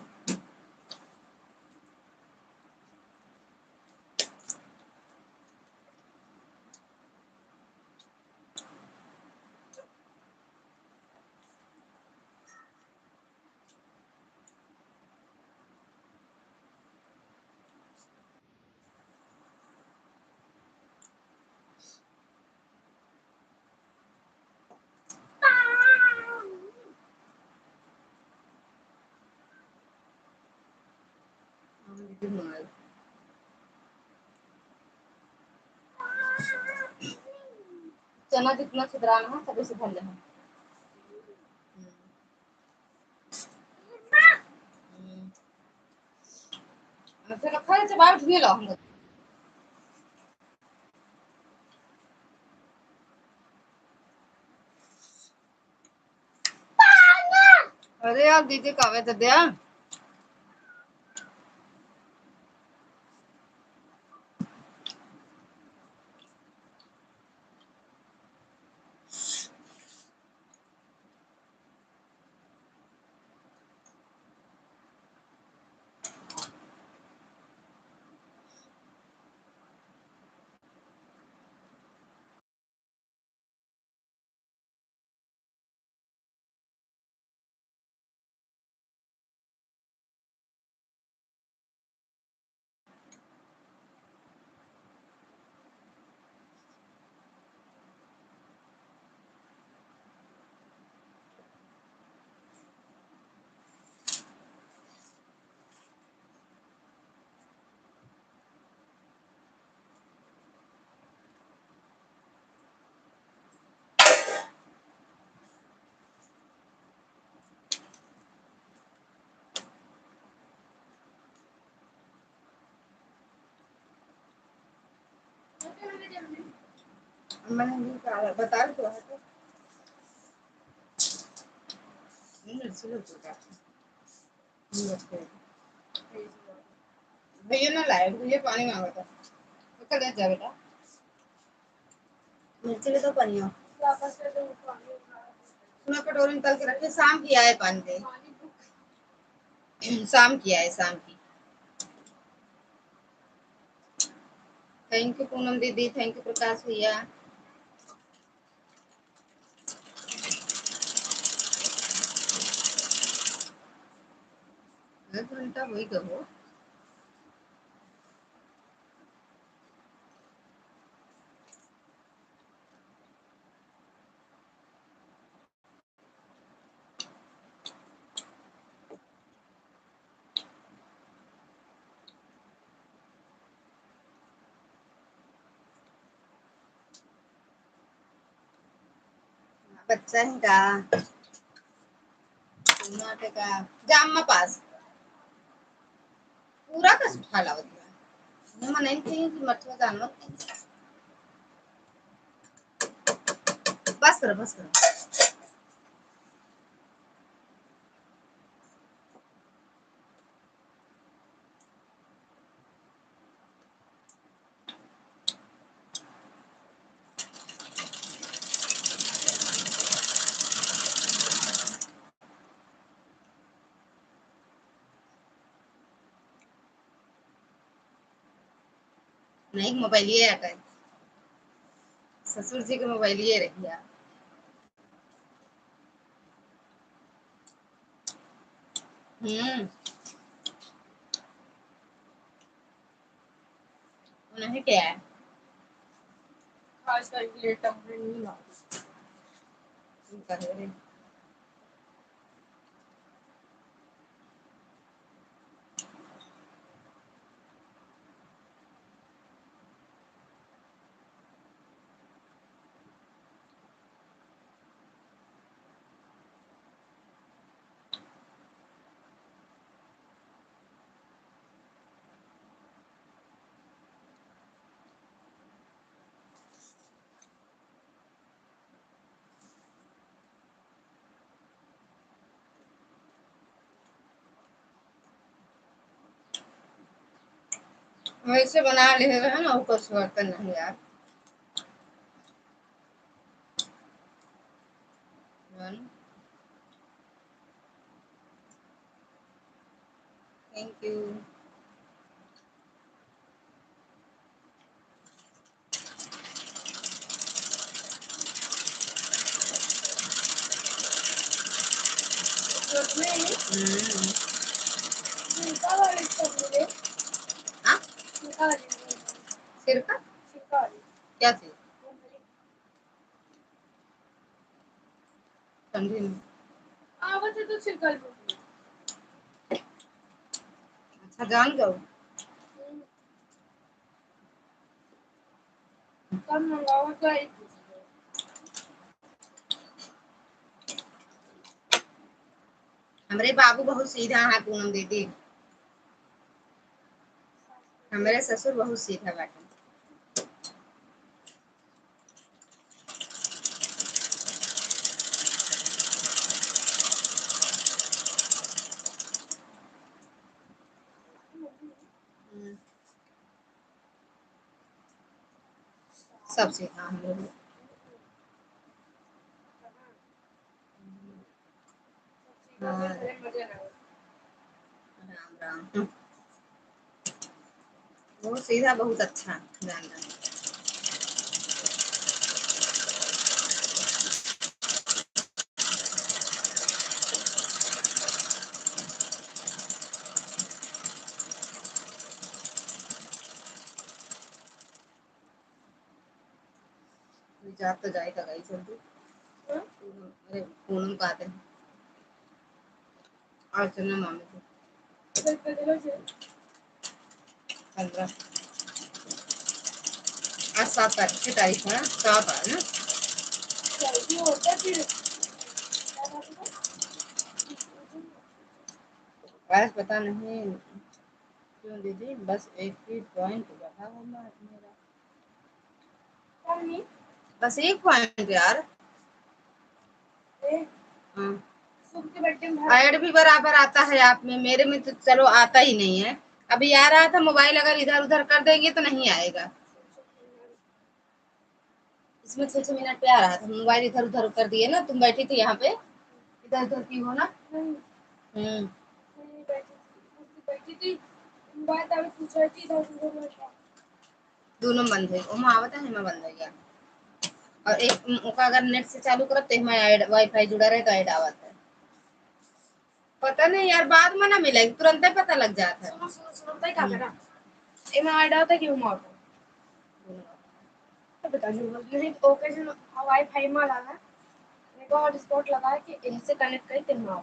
चना जितना छिद्राना है सभी से भर लेना। फिर रखा है जब आप ढूंढ लो हम। अरे यार दीदी कावे तो दिया। मैंने नहीं कहा, बता रही तो है तो मिर्ची लो तो भैया ना लाए, भैया पानी मांगा था तो कल जा बेटा मिर्ची ले तो पानी हो मैं कटोरी निकाल के रखे, शाम की आए पानी दे शाम की आए शाम की। थैंक यू पूनम दीदी, थैंक यू प्रकाश भैया। 1 घंटा वही कहो। बच्चा है का टमाटे का जाम पास पूरा का सुखा लाओ दिया मैं नहीं थी कि मठवा जानवर बस करो बस करो। नहीं मोबाइल ये आता है, ससुर जी के मोबाइल ये रखिया। हम्म नहीं क्या है खास करके टमाटर नहीं लाओ कर रहे वैसे बना ले है ना ऊपर से बर्तन नहीं यार। Thank you. हाँ सिरका क्या चीज ठंडी में आवत है तो छिड़का अच्छा जान जाओ कब मंगाओ तो हमरे बाबू बहुत सीधा है पूनम दीदी, हमारे ससुर बहुत सीधा बाटे। सब सीधा हम लोग। हाँ, राम राम बहुत सीधा बहुत अच्छा जानना। जात तो जाएगा गाई जल्दी। अरे पूनम का आते हैं और चलना मामी को 15 आज 7 तारीख है ना 7 है ना जल्दी होता फिर आज पता नहीं क्यों दीदी बस एक ही पॉइंट बढ़ा हुआ मेरा। बस एक पॉइंट यार। ऐड भी बराबर आता है आप में, मेरे में तो चलो आता ही नहीं है। अभी आ रहा था, मोबाइल अगर इधर उधर कर देंगे तो नहीं आएगा। इसमें 6 मिनट पे आ रहा था, मोबाइल इधर उधर कर दिए ना, तुम बैठी थी यहाँ पे, इधर उधर की हो ना। दोनों बंद है, ओमा आवत है, मैं बंद है गया। और एक ओका अगर नेट से चालू करते हैं, मैं वाईफाई जुड़ा रहे तो ऐड आवत है। पता नहीं यार, बाद में ना मिलेगी, तुरंत ही पता लग जाता है। एमा ऐड आता क्यों मार तो बता नहीं तो ओकेजन वाईफाई में लगा मेरे को हॉटस्पॉट लगा है कि इनसे कनेक्ट करी तेरे मां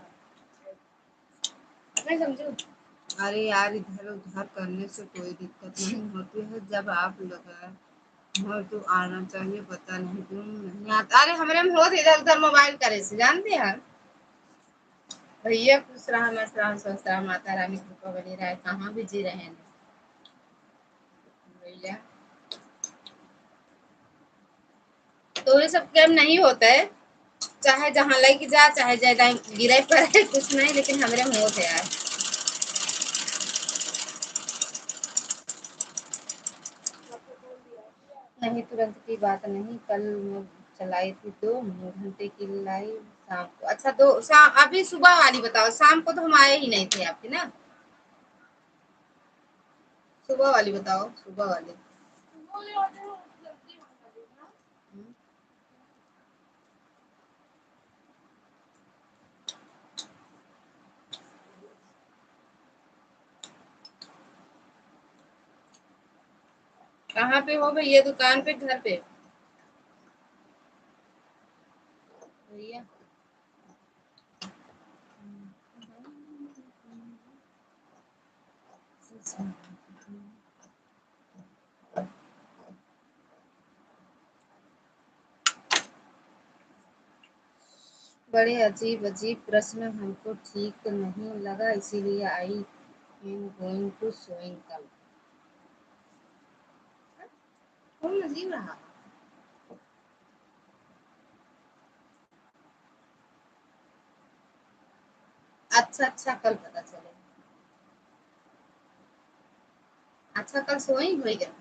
मैं समझू। अरे यार, इधर उधर करने से कोई दिक्कत नहीं होती है, जब आप लगा हो तो आना चाहिए, पता नहीं क्यों नहीं आता। अरे हमारे में होत इधर उधर मोबाइल करे से, जानते हैं भैया। खुश रहा, मस्त रहा, स्वस्थ रहा, माता रानी कृपा बनी रहे, कहाँ बिजी रहे भैया। तो ये सब गेम नहीं होता है, चाहे जहाँ लेके जा, चाहे ज्यादा गिरे पर कुछ नहीं, लेकिन हमारे में होते यार। नहीं, तुरंत की बात नहीं, कल मैं चलाई थी 2 घंटे की लाइव शाम को। अच्छा, अभी सुबह वाली बताओ, शाम को तो हम आए ही नहीं थे आपके ना। सुबह वाली बताओ, सुबह वाली। कहाँ पे हो भैया, दुकान पे, घर पे भैया? बड़े अजीब अजीब प्रश्न हमको ठीक नहीं लगा, इसीलिए I am going to sewing कल। कौन अजीब रहा? अच्छा अच्छा, कल पता चले। अच्छा, कल सोइंग हो गया,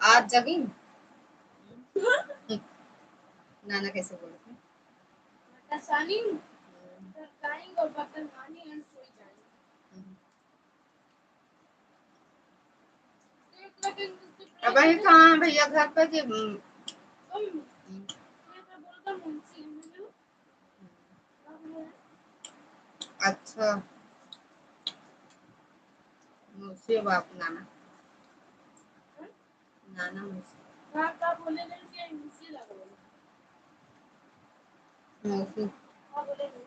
आज जगिंग। नाना कैसे बोले थे? और बर्तन मानी एंड सोई जाएंगे। अब वही कहाँ भैया, घर पे कि अच्छा, मुझसे बाप नाना नाना मुझसे हाँ का बोले नहीं कि मुझसे लगा मुझसे हाँ बोले नहीं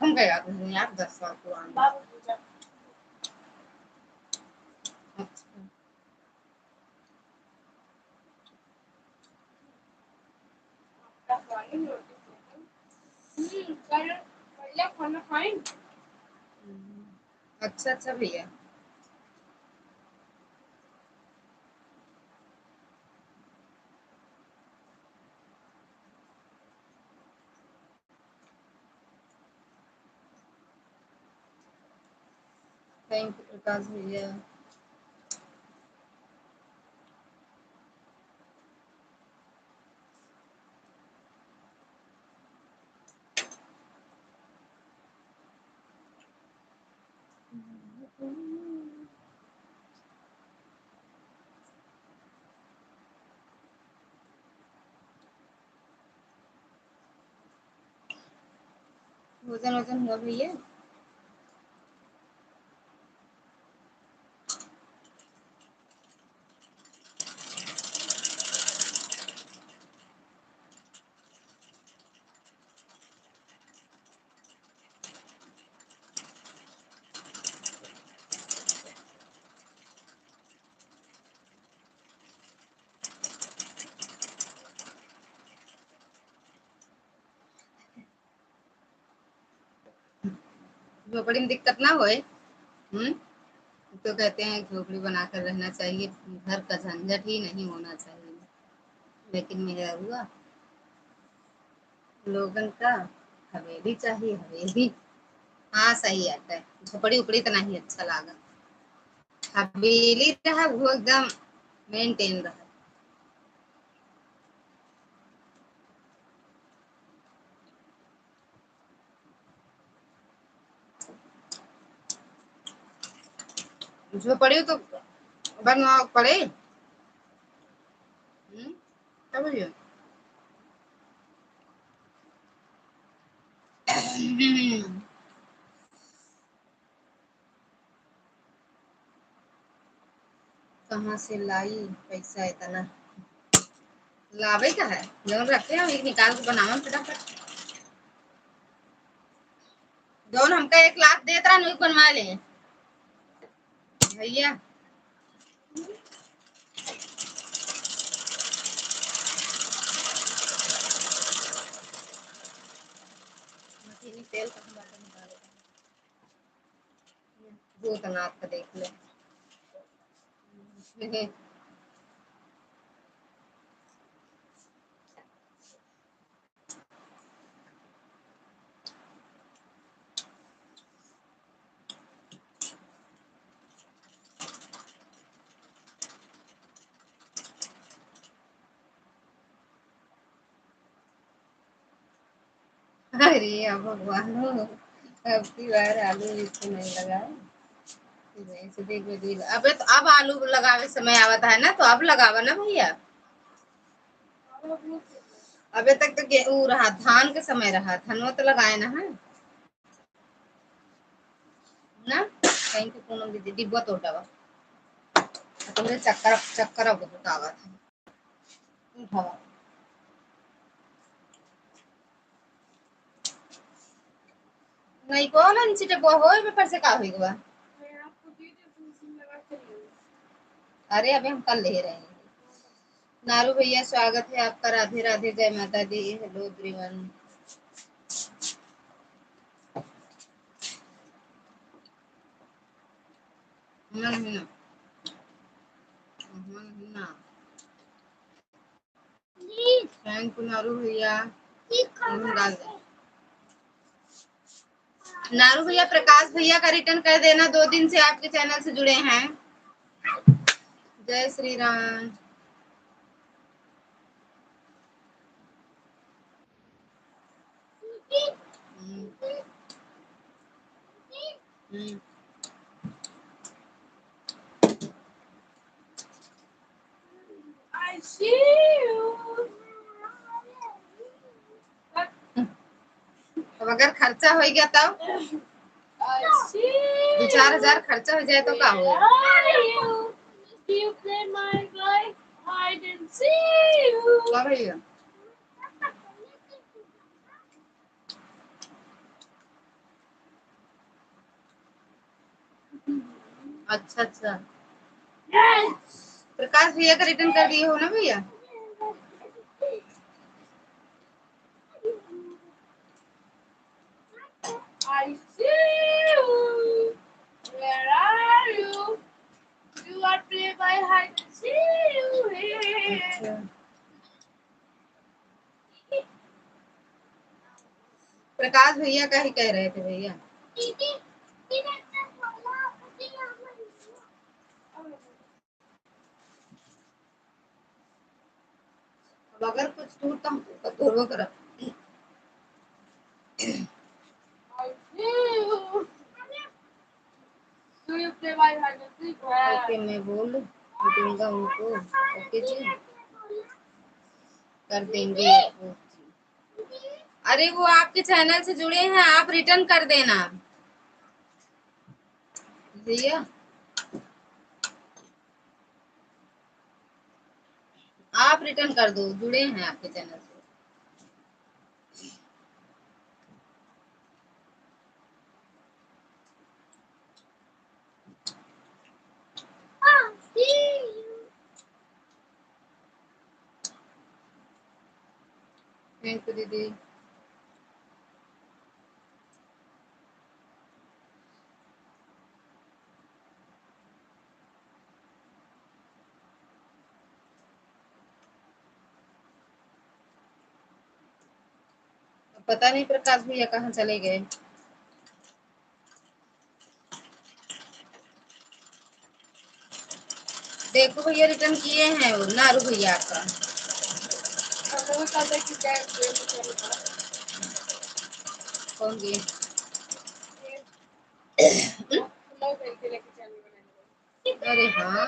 हम गया तो यार 10 साल पुराना बाबू पूछा। अच्छा, खाना खाएं। अच्छा अच्छा भैया, थैंक यू प्रकाश भैया। भोजन वोजन हुआ भैया? झोपड़ी में दिक्कत ना होए। तो कहते हैं झोपड़ी बनाकर रहना चाहिए, घर का झंझट ही नहीं होना चाहिए, लेकिन मेरा हुआ लोगन का हवेली चाहिए, हवेली। हाँ सही है, झोपड़ी उपड़ी तो नहीं अच्छा लगा, हवेली रहा वो एकदम मेंटेन रहा। झोपड़ी तो बनवा पड़े। क्या बोलिए? कहाँ से लाई पैसा इतना? लावे का है जौन रखे हम एक निकाल के बनावन फटाफट। जौन हमका 1 लाख देत रहा बनवा ले भैया। तेल भूतनाथ का देख ले। अरे भगवान, अब की बार आलू इसको नहीं लगाए। अबे तो अब आलू लगावे समय आवता है ना, तो अब लगावा ना भैया। अबे तक तो गेहूं रहा, धान के समय रहा, धनवा तो लगाए ना है ना। कहीं को पूनम दीदी डिब्बा तोड़ावा तुमने चक्कर चक्कर अब उठावा उठावा। नहीं को ना नीचे डिब्बा होए पेपर से का होइगवा। अरे अभी हम कल ले रहे हैं। नारू भैया स्वागत है आपका, राधे राधे, जय माता दी, हेलो एवरीवन। थैंक यू नारू भैया। डाल दे नारू भैया। प्रकाश भैया का रिटर्न कर देना, 2 दिन से आपके चैनल से जुड़े हैं। जय Shri Ram. I see you. अब अगर खर्चा हो गया तब 2-4 हजार खर्चा हो जाए तो क्या हो? अच्छा अच्छा, प्रकाश भैया का रिटर्न कर दिए हो ना भैया? I see you. Where are you? You are play by hide and see you here. प्रकाश भैया का ही कह रहे थे भैया। अब अगर कुछ टूटता तो धोबो कर। ओके मैं बोल दूंगा उनको, ओके जी कर देंगे। अरे वो आपके चैनल से जुड़े हैं, आप रिटर्न कर देना भैया। आप रिटर्न कर दो, जुड़े हैं आपके चैनल से। थैंक यू दीदी। पता नहीं प्रकाश भैया कहाँ चले गए। देखो भैया रिटर्न किए हैं वो नारू भैया आपका। कौन गए? अरे हाँ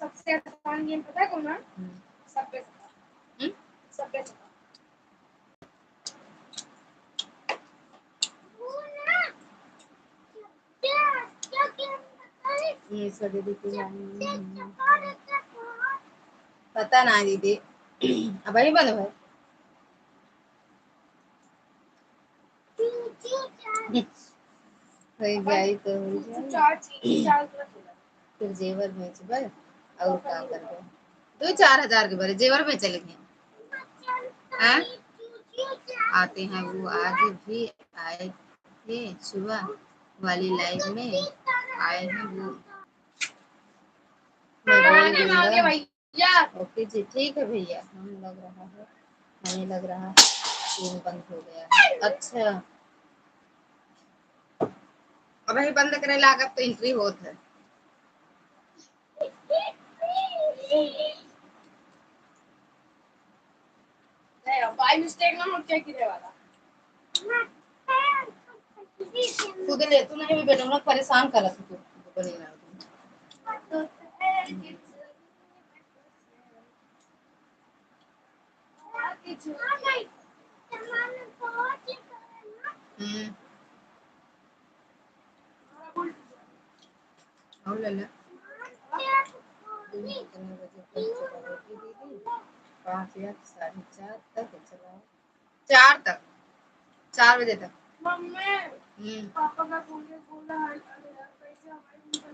सबसे आसान गेम पता है कौन है? सबवे सबवे पता ना दीदी। अब वही बंद है। हो जाए तो हो जाए। फिर जेवर बेच बे और क्या करबे? 2-4 हजार के बड़े जेवर में चलेंगे। हाँ? आते हैं वो आज भी आए थे सुबह वाली लाइव में आए हैं वो। मैं बोल दूंगा। ओके जी ठीक है भैया। हम लग रहा है हमें लग रहा है फोन बंद हो गया है। अच्छा अब ही बंद करे लागत तो एंट्री होत है। बाय मिस्टेक ना हो क्या गिरे वाला खुद ले तू नहीं बेटा लोग परेशान कर तू बनी ना और ले ले 5 या 4:30 तक चलाओ 4 तक 4 बजे तक। मम्मी पापा का फोन में बोला है अरे यार कैसे हमारे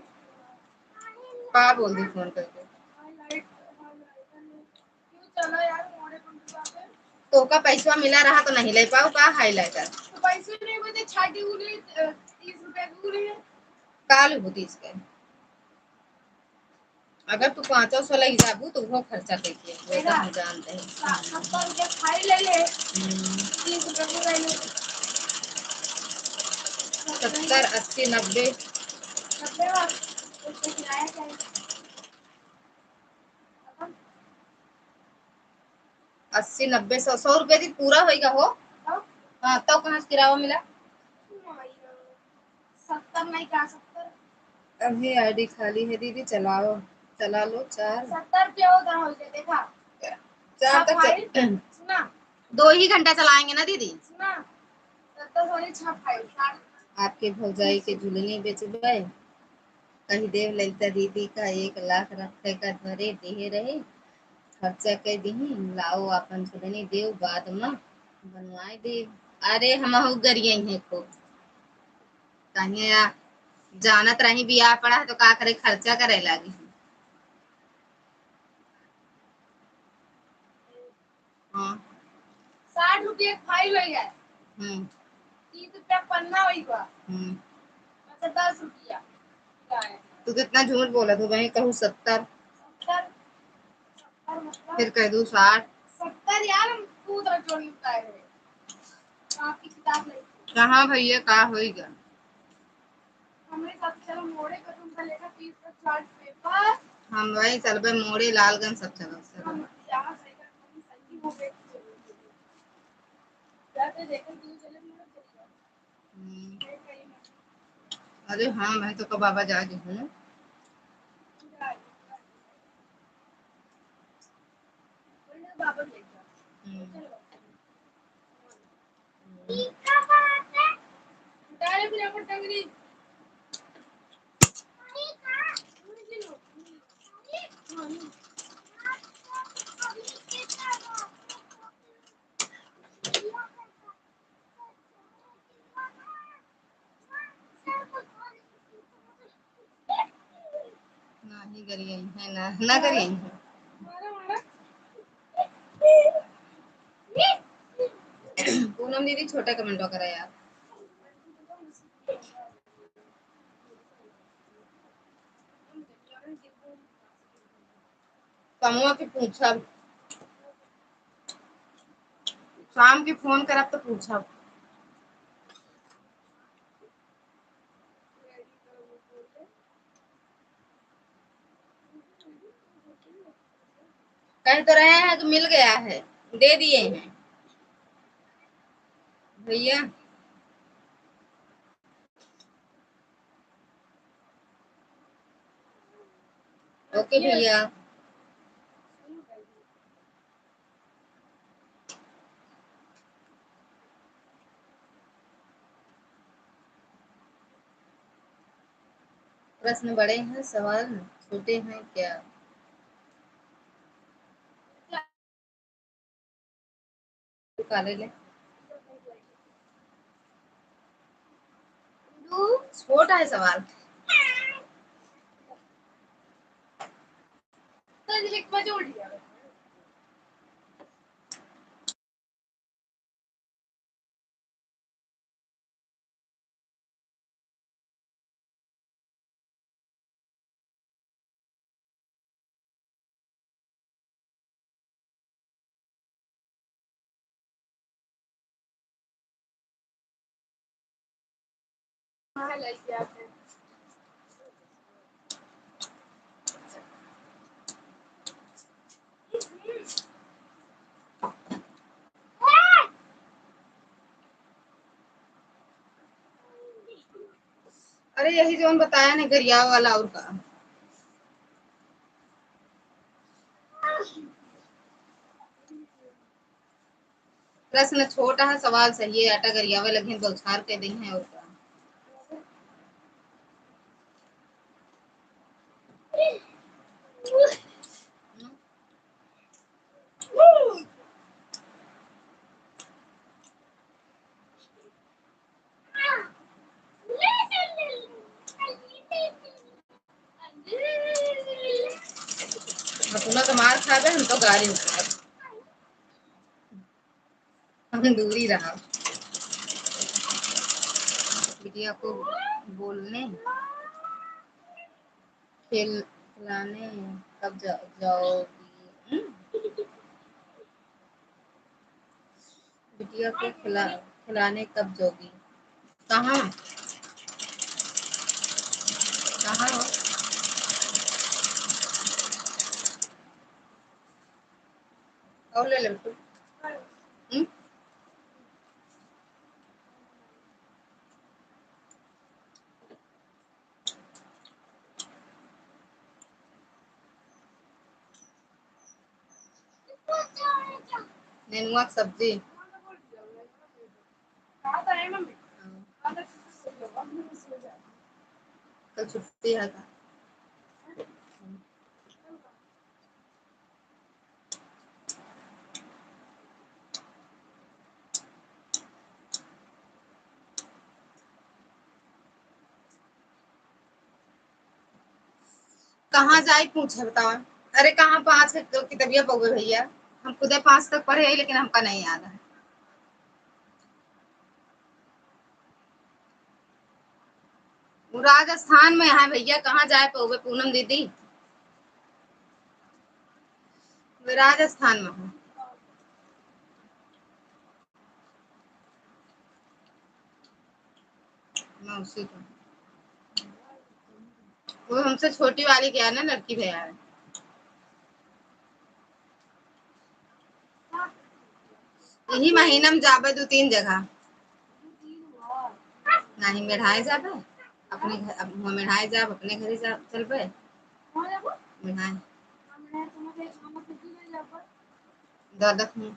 पा बोल दी फोन करके हाईलाइट क्यों चला यार मोड़े पे तो का पैसा मिला रहा तो नहीं ले पाओ का हाईलाइटर तो पैसे नहीं बचे छाटी उली 30 रुपए की उली है काल होती इसके। अगर तू 500 लग जाबू तो वो खर्चा करके वो तो हम जानते हैं 70 रुपए खाई ले ले 30 रुपए को ले ले 70 80 90 90 बार उसको किराया क्या है 80 90 100 रुपए की पूरा होएगा हो। हाँ तो कहाँ से किराया मिला? 70 नहीं का 70 अभी आईडी खाली है दीदी चलाओ चला लो 4 70 रुपया उधर हो गया देखा 4 तक सुना 2 ही घंटा चलाएंगे ना दीदी। सुना 70 वाली छाप फाइल आपके भौजाई के झुलने बेचबे कही देव ललिता दीदी का 1 लाख रखे का धरे दे रहे खर्चा कर दी लाओ अपन झुलने देव बाद में बनवाए दे। अरे हम गरिए हैं खूब कहीं जानत रही बियाह पड़ा है तो का करे खर्चा करे लागी। हाँ 60 रुपये फाइल हो गया 30 रुपया पन्ना हुई बा अच्छा 10 रुपया तू कितना झूठ बोला तू वही कहूँ 70 फिर कह दू 60 70 यार हम खुद जोड़ी उतारे रहे आपकी किताब नहीं कहाँ भैया का होएगा हमने सब चलो मोड़े का तुमका लेखा 30 का चार्ट पेपर हम वही चलबे मोड़े लालगंज सब चलो हम यहाँ सही हो गए जाते देखे क्यों चले मोड़े अरे हाँ मैं तो कब बाबा जाके हूँ बाबा नहीं करिए है ना करिए पूनम दीदी छोटा कमेंट करा यार कमुआ की पूछा शाम के फोन करब तो पूछब। कह तो रहे हैं कि मिल गया है, दे दिए हैं भैया। ओके भैया। प्रश्न बड़े हैं, सवाल छोटे हैं क्या? काले ले छोटा है सवाल। अरे यही जो बताया ना, गरिया वाला और का। प्रश्न छोटा है, सवाल सही है। आटा गरियावे लगे बौछार के दी है और का। तो मार खा गए, हम तो गाड़ी उतार, हम दूरी रहा। बिटिया को बोलने खिलाने कब जाओगी? बिटिया को खिलाने कब जाओगी? कहाँ कहाँ हो? और ले ले। नेनुआ की सब्जी। कल छुट्टी है का? कहाँ जाए पूछे बताओ। अरे कहाँ 5 की तबीयत हो गई भैया। हम खुद 5 तक पढ़े हैं, लेकिन हमका नहीं याद है। वो राजस्थान में है भैया, कहाँ जाए पाओगे पूनम दीदी? वो राजस्थान में है। मौसी को वो हमसे छोटी वाली क्या है ना, लड़की भैया है। यही महीना में जाबे 2-3 जगह। नहीं मेढ़ाए जाबे अपने घर, अब मेढ़ाए जाब अपने घर जा चलबे मेढ़ाए दादा हूँ।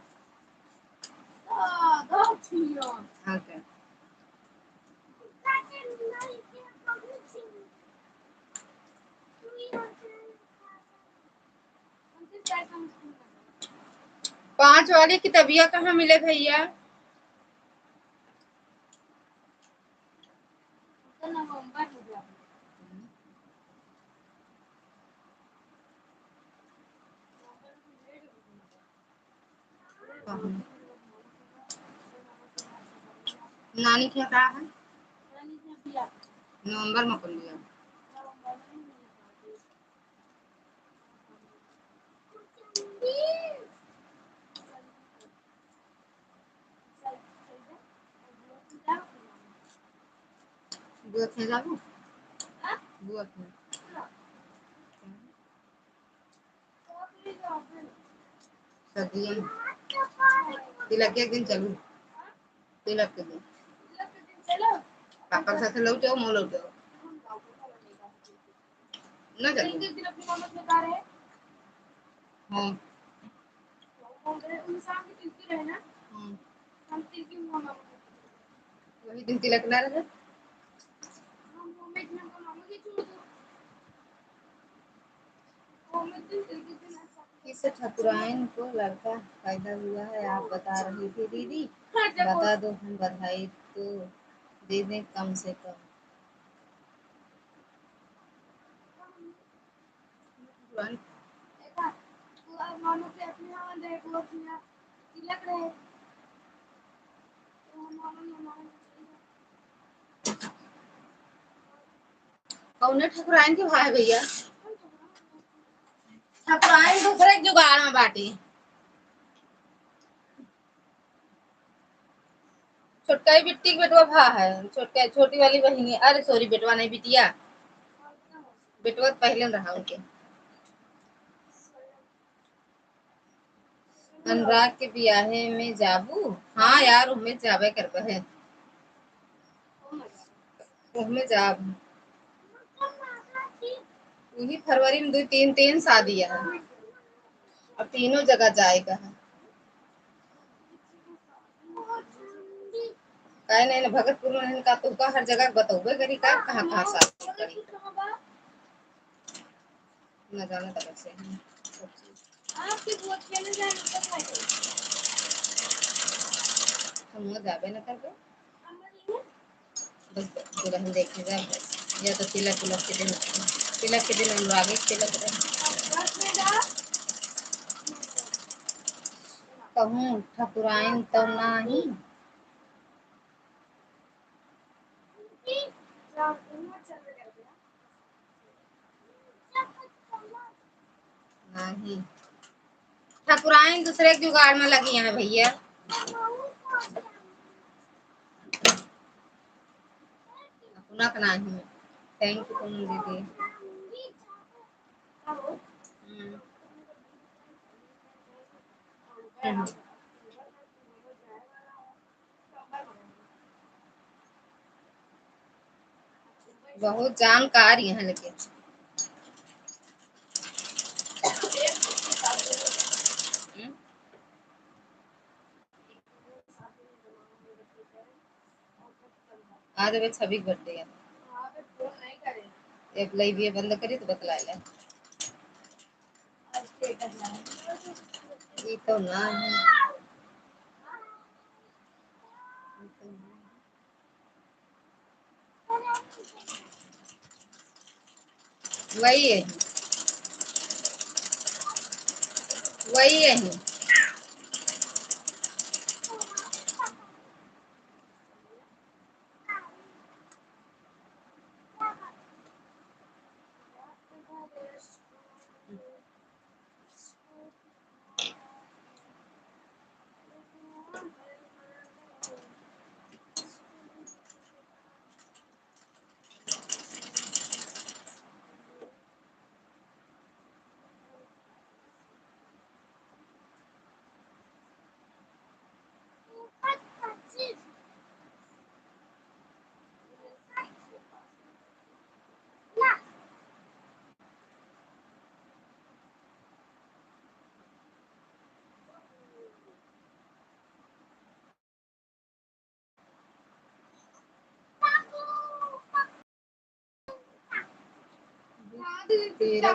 ओके। पांच वाले की तबीयत कहाँ मिले भैया? नानी क्या कहा है? नवंबर में कर लिया। बुआ थे जाबू बुआ थे सर्दियों में तिलक के दिन चलू तिलक के दिन पापा के साथ लौटो मो लौटो ना चलू हाँ वही दिन तिलक ना रहे किस ठाकुराइन को लड़का पैदा हुआ है आप बता रही थी दीदी बता दो हम बधाई तो दे दें कम से कम कौन ठाकुराइन के भाई भैया ठाकुराइन दूसरे जुगाड़ में बाटी छोटका ही बिट्टी की बेटवा भा है छोटका छोटी वाली बहिनी अरे सॉरी बेटवा नहीं बिटिया बेटवा पहले रहा उनके अनुराग के ब्याहे में जाबू हाँ यार उनमें जाबे करते हैं उनमें जाब वही फरवरी में 2 3 शादी है अब तीनों जगह जाएगा है काहे नहीं ना भगतपुर में इनका तो का हर जगह बतौबे करी का कहाँ शादी करी न जाने तक से आपकी बहुत चले जाने तक है हम जाबे न करबे बस दुल्हन देखने जाए बस या तो तिलक तिलक के दिन अनुराग तिलक रहे कहूँ ठकुराइन तो नहीं नहीं ठाकुराइन दूसरे के जुगाड़ में लगी है भैया अपना का नहीं थैंक यू तुम दीदी बहुत जानकार है लेकिन आज अबे 26 बर्थडे है एक लाइव बंद करी तो बतला ले ये तो ना वही है वही है तेरा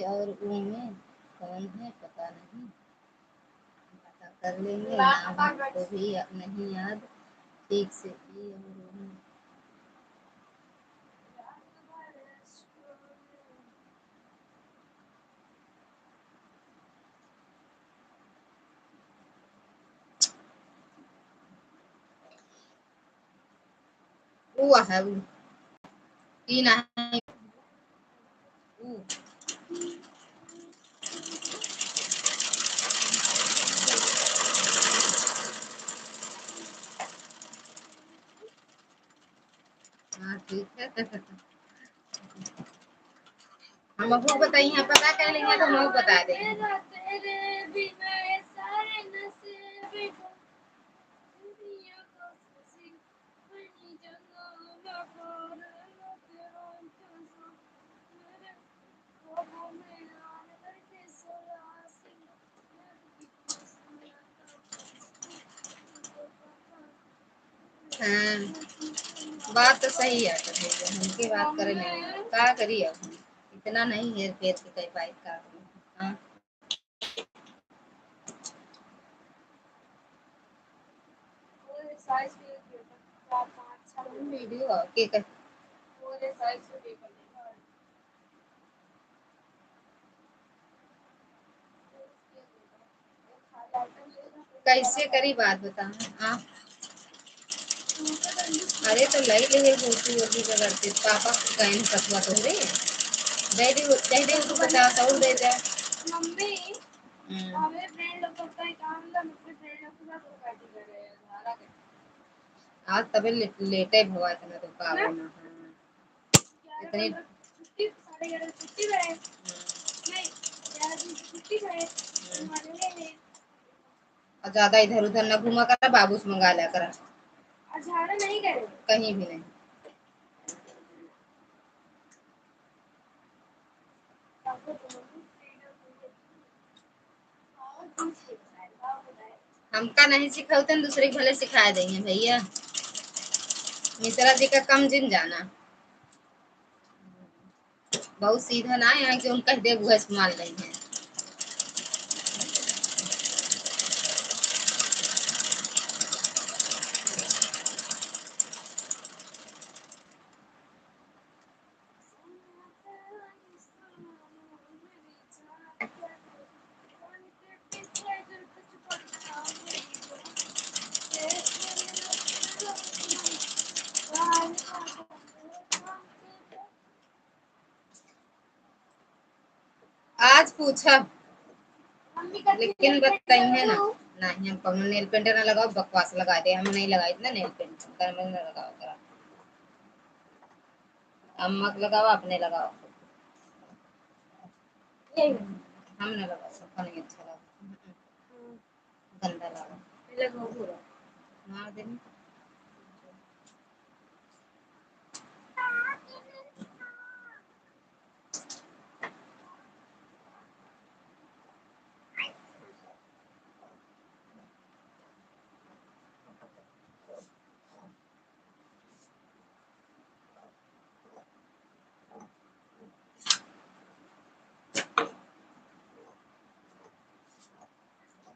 और वो में कौन है पता नहीं पता कर लेंगे नाम तो भी नहीं याद ठीक से की और वो है वो की ना है वो हम आपको बताइए, पता कर लेंगे तो हम बता देंगे। हाँ, बात तो सही है, हमकी बात करे नहीं, का करी अब इतना नहीं हेर फेर के कई पाई का। हाँ, वीडियो के कर कैसे करी बात बता। हाँ, अरे तो लई ले होती होगी करते पापा कहीं कथवा तो रे दे दे तो 50 और दे दे मम्मी। हमें फ्रेंड लोग का काम ना मुझे फ्रेंड लोग के साथ वो पार्टी कर रहे हैं धारा के आज तबे लेटे भवा इतना तो का होना। इतनी छुट्टी 11:30 छुट्टी है नहीं 11 दिन की छुट्टी है हमारे और ज्यादा इधर उधर न घूमा कर बाबू से मंगा लिया कर। झाड़ा नहीं करे कहीं भी नहीं। हमका नहीं सिखाते दूसरे के भले सिखा देंगे भैया। मिश्रा जी का कम जिन जाना बहुत सीधा ना है कि उनका दे वो इस्तेमाल नहीं है। आज पूछा लेकिन बताइए ना नहीं हम कौन नेल पेंट ना लगाओ बकवास लगा दे हम नहीं लगाई ना नेल पेंट कर में ना लगाओ करा हम मत लगाओ अपने लगाओ हम ना लगाओ सबका नहीं अच्छा लगा गंदा लगा लगाओ पूरा मार देनी।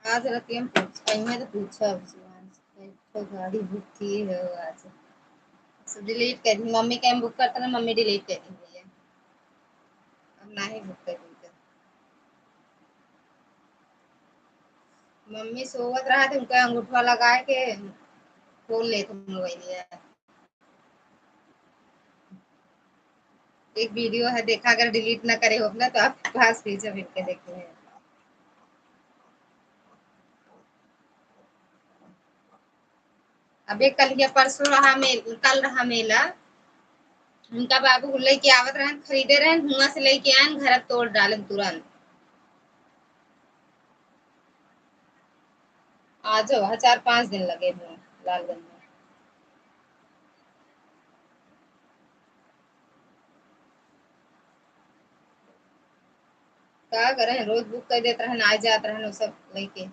आज रात हम कहीं तो पूछा तो गाड़ी बुक की है आज सब डिलीट कर दी मम्मी का बुक करता ना मम्मी डिलीट कर दी भैया अब ना ही बुक कर दी। मम्मी सोवत रहा थे उनका अंगूठा लगा के खोल लेते मोबाइल। एक वीडियो है देखा अगर डिलीट ना करे हो ना तो आपके पास पीछे फिर के देखे हैं। अबे कल या परसों रहा कल रहा मेला उनका बाबू लेके आवत रहन खरीदे रहन हुआ से लेके आन घर तोड़ डालन तुरंत। आज 4-5 दिन लगे हुए लालगंज में। क्या करें रोज बुक कर देते रहन आ जात रहन वो सब लेके।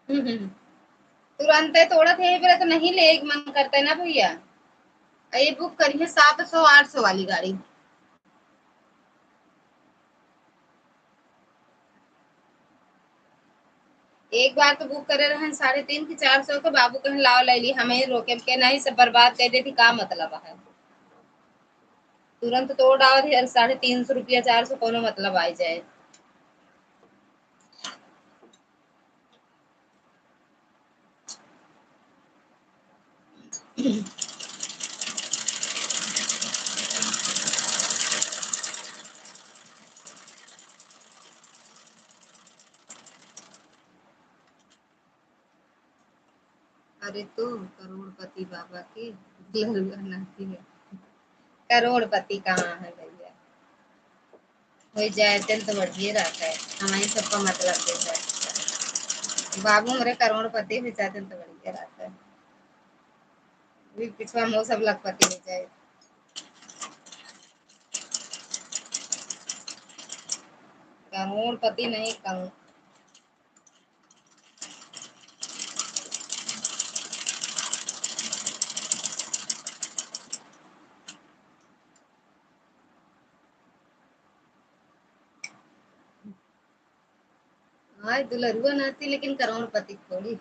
तुरंत तोड़ा थे फिर तो नहीं ले एक मन करता है ना भैया। ये बुक करी है 700-800 वाली गाड़ी। एक बार तो बुक करे रहन 350 की 400 के बाबू कहे लाओ ले ली हमें रोके के नहीं सब बर्बाद कर देती का मतलब है। तुरंत तोड़ आओ 350 रुपया 400 कोनो मतलब आ जाए। अरे तो करोड़पति बाबा की लड़ुआ नाती है। करोड़पति कहाँ है भैया, हो जाए तेल तो बढ़िया रहता है, हमारी सबका मतलब देता है। बाबू मेरे करोड़पति हो जाते तो बढ़िया रहता है, पिछवा मुँह सब लखपति हो जाए। करोड़पति नहीं करोड़। हाँ दुलरुआ नाती लेकिन करोड़पति थोड़ी।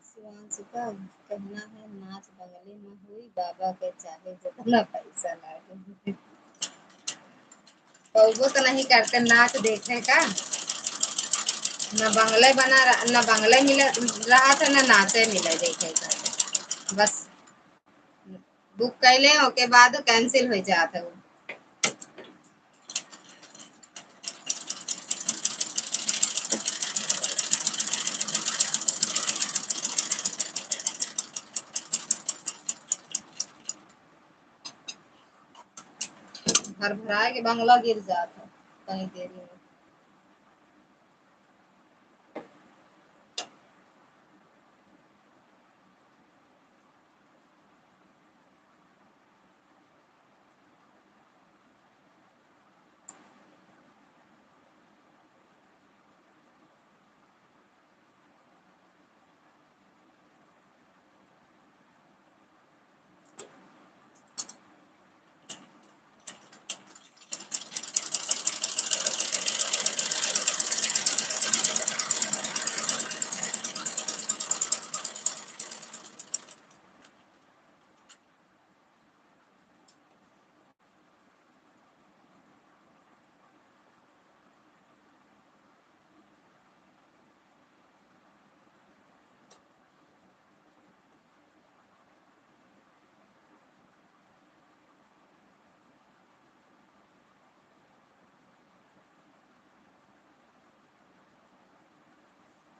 शिवांशु का कहना है नाच बंगले में हुई, बाबा के चाहे जितना पैसा लागे। कौबो तो नहीं करते नाच देखने का, न बंगले न बंगले मिले रहा था न नाचे मिले देखे का। बस बुक कैले ओके बाद कैंसिल हो जाता है। भर भरा के बंगला गिर जाता कहीं देरी में।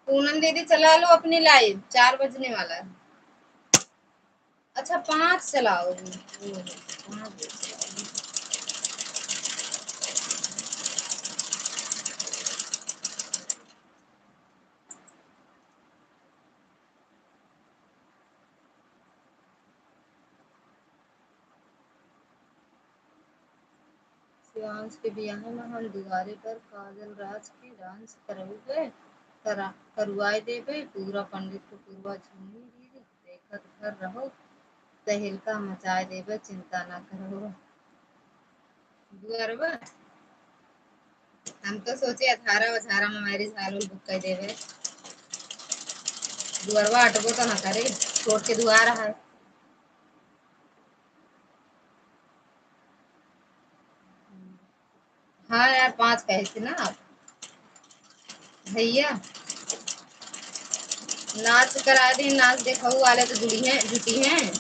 पूनम दीदी चला लो अपनी लाइव, 4 बजने वाला है। अच्छा 5 चलाओगी? 5 चलाओगी। शिवांश के ब्याह में हम दुआरे पर काजल राज के डांस करवाए देबे, पूरा पंडित को पूर्वा झूमी दीदी देखत घर रहो, तहलका मचाए देबे चिंता ना करो। दुआरबा हम तो सोचे 18 में मैरिज हाल बुक कर देवे। दुआरबा हटबो तो ना करे, छोड़ के दुआ रहा है। हाँ यार 5 कहे थे ना आप भैया। नाच करा दी, नाच देखो वाले तो जुटी हैं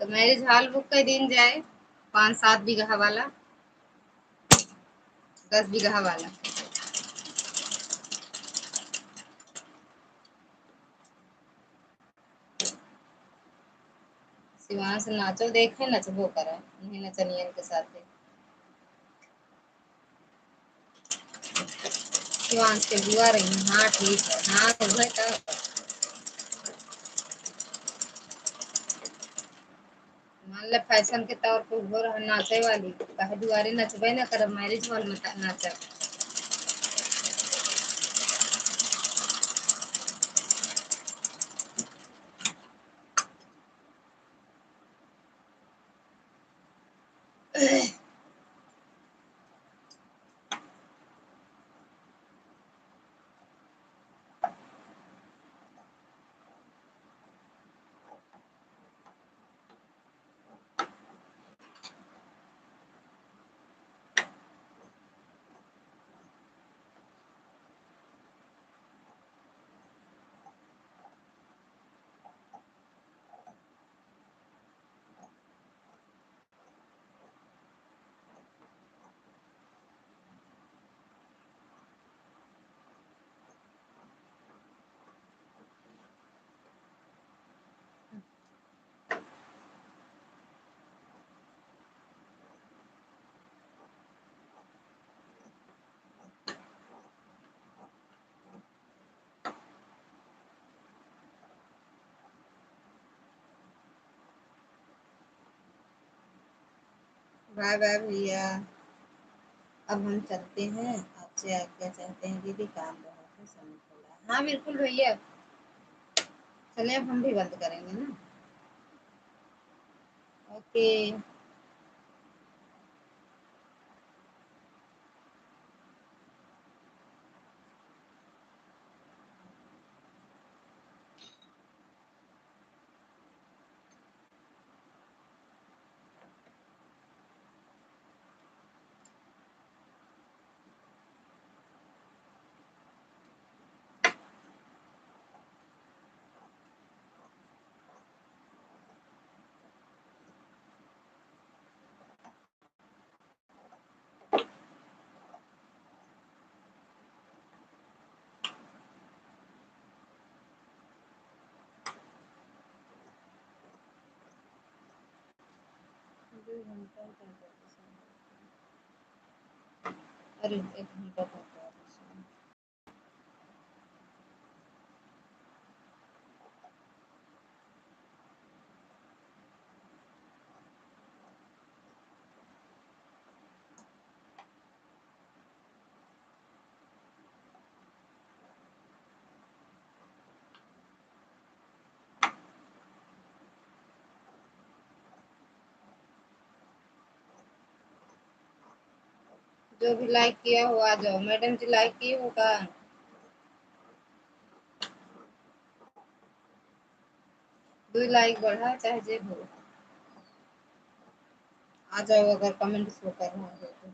तो मैरिज हॉल बुक कर दिन जाए, 5-7 बीघा वाला, 10 बीघा वाला। शिवांश नाचो देखे नचबो करे नहीं नचनियन के साथ। शिवांश के बुआ रही, हाँ ठीक है, हाँ तो मान ले फैशन के तौर पर हो रहा नाचे वाली, कहे दुआरे नचबे ना कर मैरिज हॉल में नाचब। बाय बाय भैया। अब हम चलते हैं, आपसे आज्ञा चाहते हैं दीदी, काम बहुत है, समय थोड़ा है। हाँ बिल्कुल भैया, चलिए अब हम भी बंद करेंगे ना। ओके। अरे 1 घंटा तक जो भी लाइक किया हो आ जाओ। मैडम जी लाइक किए हो का? 2 लाइक बढ़ा चाहे जे हो, आ जाओ अगर कमेंट शो कर रहा है तो।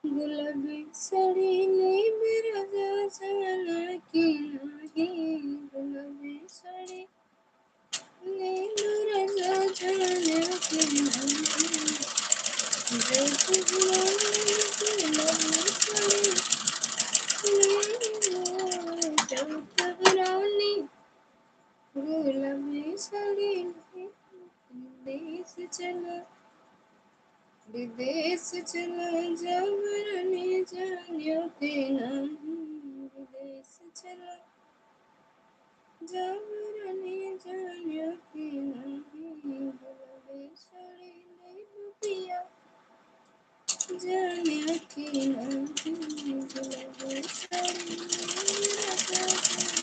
गुलाबी साड़ी नहीं मेरा जाना की नहीं, गुलाबी साड़ी नहीं मेरा जाना की नहीं, जैसे गुलाबी साड़ी नहीं जब रानी, गुलाबी साड़ी देश चला, विदेश चला जावरने जानियो के नहीं, विदेश चला जावरने जानियो के नहीं, गुलाबी साड़ी नहीं पिया जानियो के नहीं, गुलाबी साड़ी नहीं।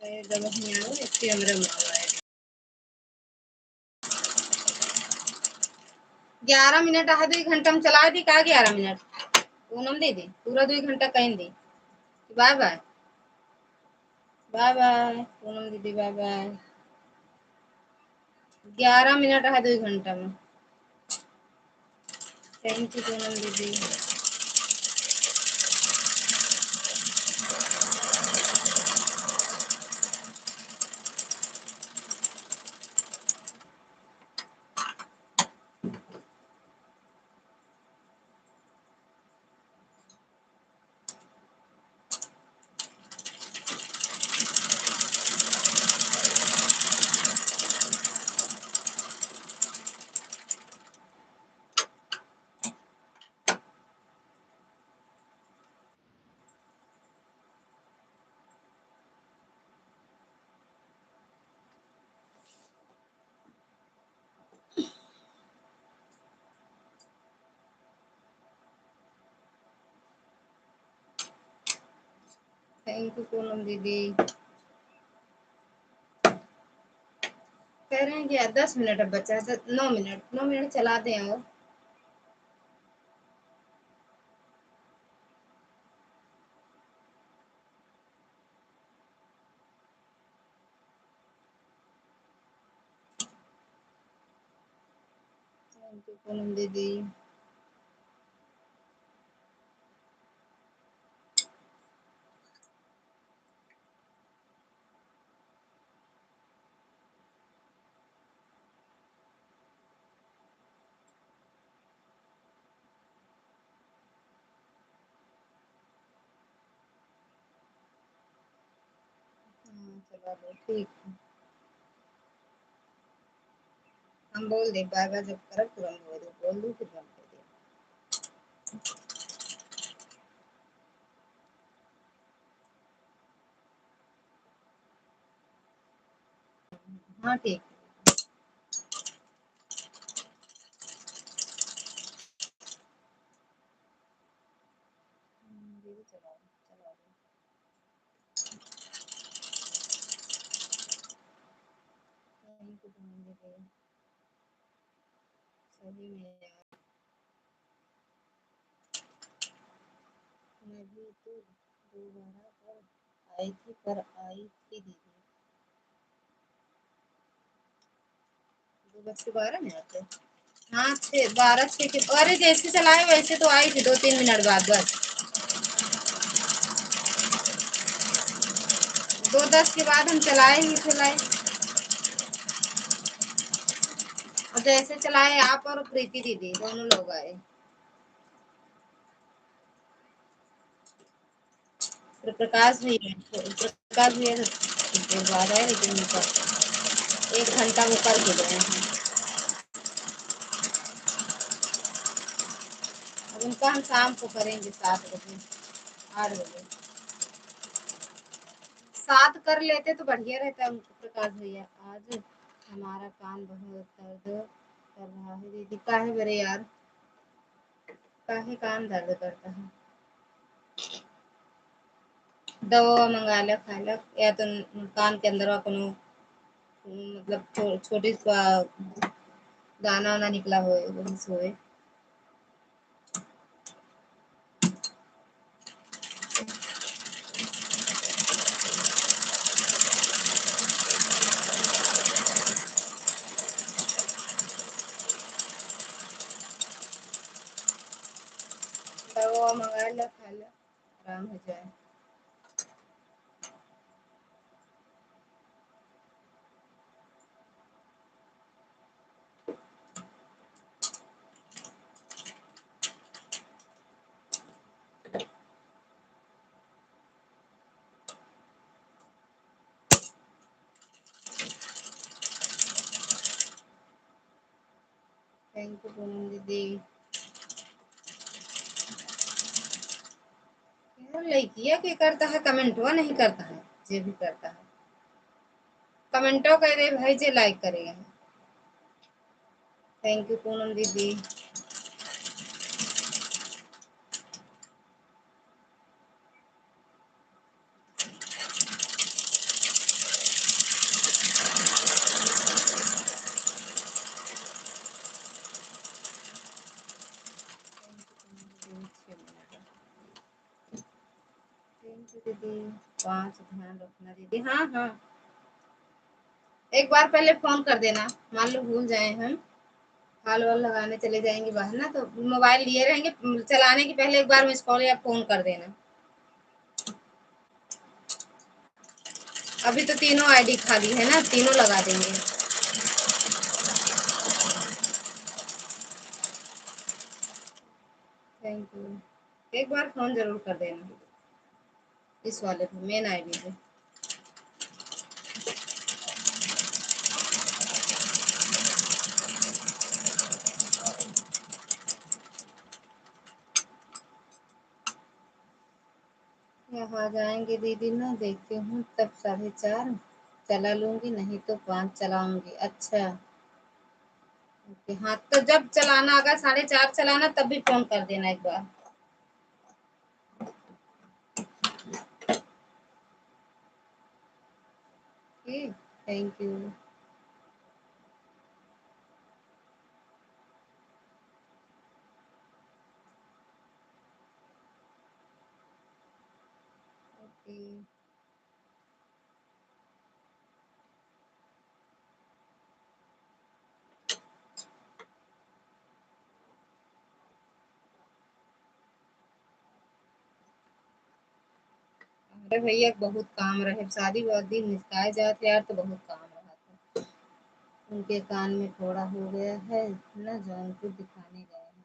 जब आओ इसके हमरे मांगा 11 मिनट आ 2 घंटा में चला दी का 11 मिनट पूनम दीदी पूरा 2 घंटा कहीं दी bye bye bye bye Poonam दीदी बाय बाय 11 मिनट है 2 घंटा में थैंक यू पूनम दीदी थैंक यू पूनम दीदी कह रहे हैं कि 10 मिनट अब बचा है 9 मिनट चला दें और थैंक यू पूनम दीदी चला दो ठीक है हम बोल दे बाय बाय जब कर तुरंत बोल दो फिर बंद कर दिया हाँ ठीक दीदी चला चला थैंक यू पूनम दीदी सही में यार मैं भी तो दोबारा पर आई थी दीदी 2 बज के 12 मिनट हाँ 6 12 6 के अरे जैसे चलाए वैसे तो आई थी 2 3 मिनट बाद बस 2 10 के बाद हम चलाए और जैसे चलाए आप और प्रीति दीदी दोनों लोग आए फिर प्रकाश भैया देर बाद आए लेकिन उनका 1 घंटा वो कर के गए हैं अब उनका हम शाम को करेंगे 7 बजे 8 बजे 7 कर लेते तो बढ़िया रहता उनको प्रकाश भैया आज हमारा कान बहुत दर्द कर रहा है दीदी काहे बरे यार काहे कान दर्द करता है दवा मंगा ला खा ला या तो कान के अंदर कोनो मतलब छोटी सा दाना वाना निकला हो वही सोए दवा मंगा ला खा ला आराम हो जाए थैंक यू पूनम दीदी लड़किया के करता है कमेंटवा नहीं करता है जे भी करता है कमेंटो कर दे भाई जे लाइक करेगा थैंक यू पूनम दीदी दीदी 5 ध्यान रखना दीदी। हाँ हाँ, एक बार पहले फोन कर देना, मान लो भूल जाए हम, कॉल वॉल लगाने चले जाएंगे बाहर ना, तो मोबाइल लिए रहेंगे, चलाने के पहले एक बार मिस कॉल या फोन कर देना। अभी तो तीनों आईडी खाली है ना, तीनों लगा देंगे। Thank you. एक बार फोन जरूर कर देना इस वाले पे, मेन आईडी पे। यहाँ जाएंगे दीदी ना, देखती हूँ तब 4:30 चला लूंगी, नहीं तो 5 चलाऊंगी। अच्छा ओके, हाँ तो जब चलाना, अगर 4:30 चलाना तब भी फोन कर देना एक बार। ठीक, थैंक यू। ओके। अरे भैया बहुत काम रहे, शादी वादी निपटाए जाते यार, तो बहुत काम रहा था। उनके कान में फोड़ा हो गया है ना, जौनपुर दिखाने गए हैं।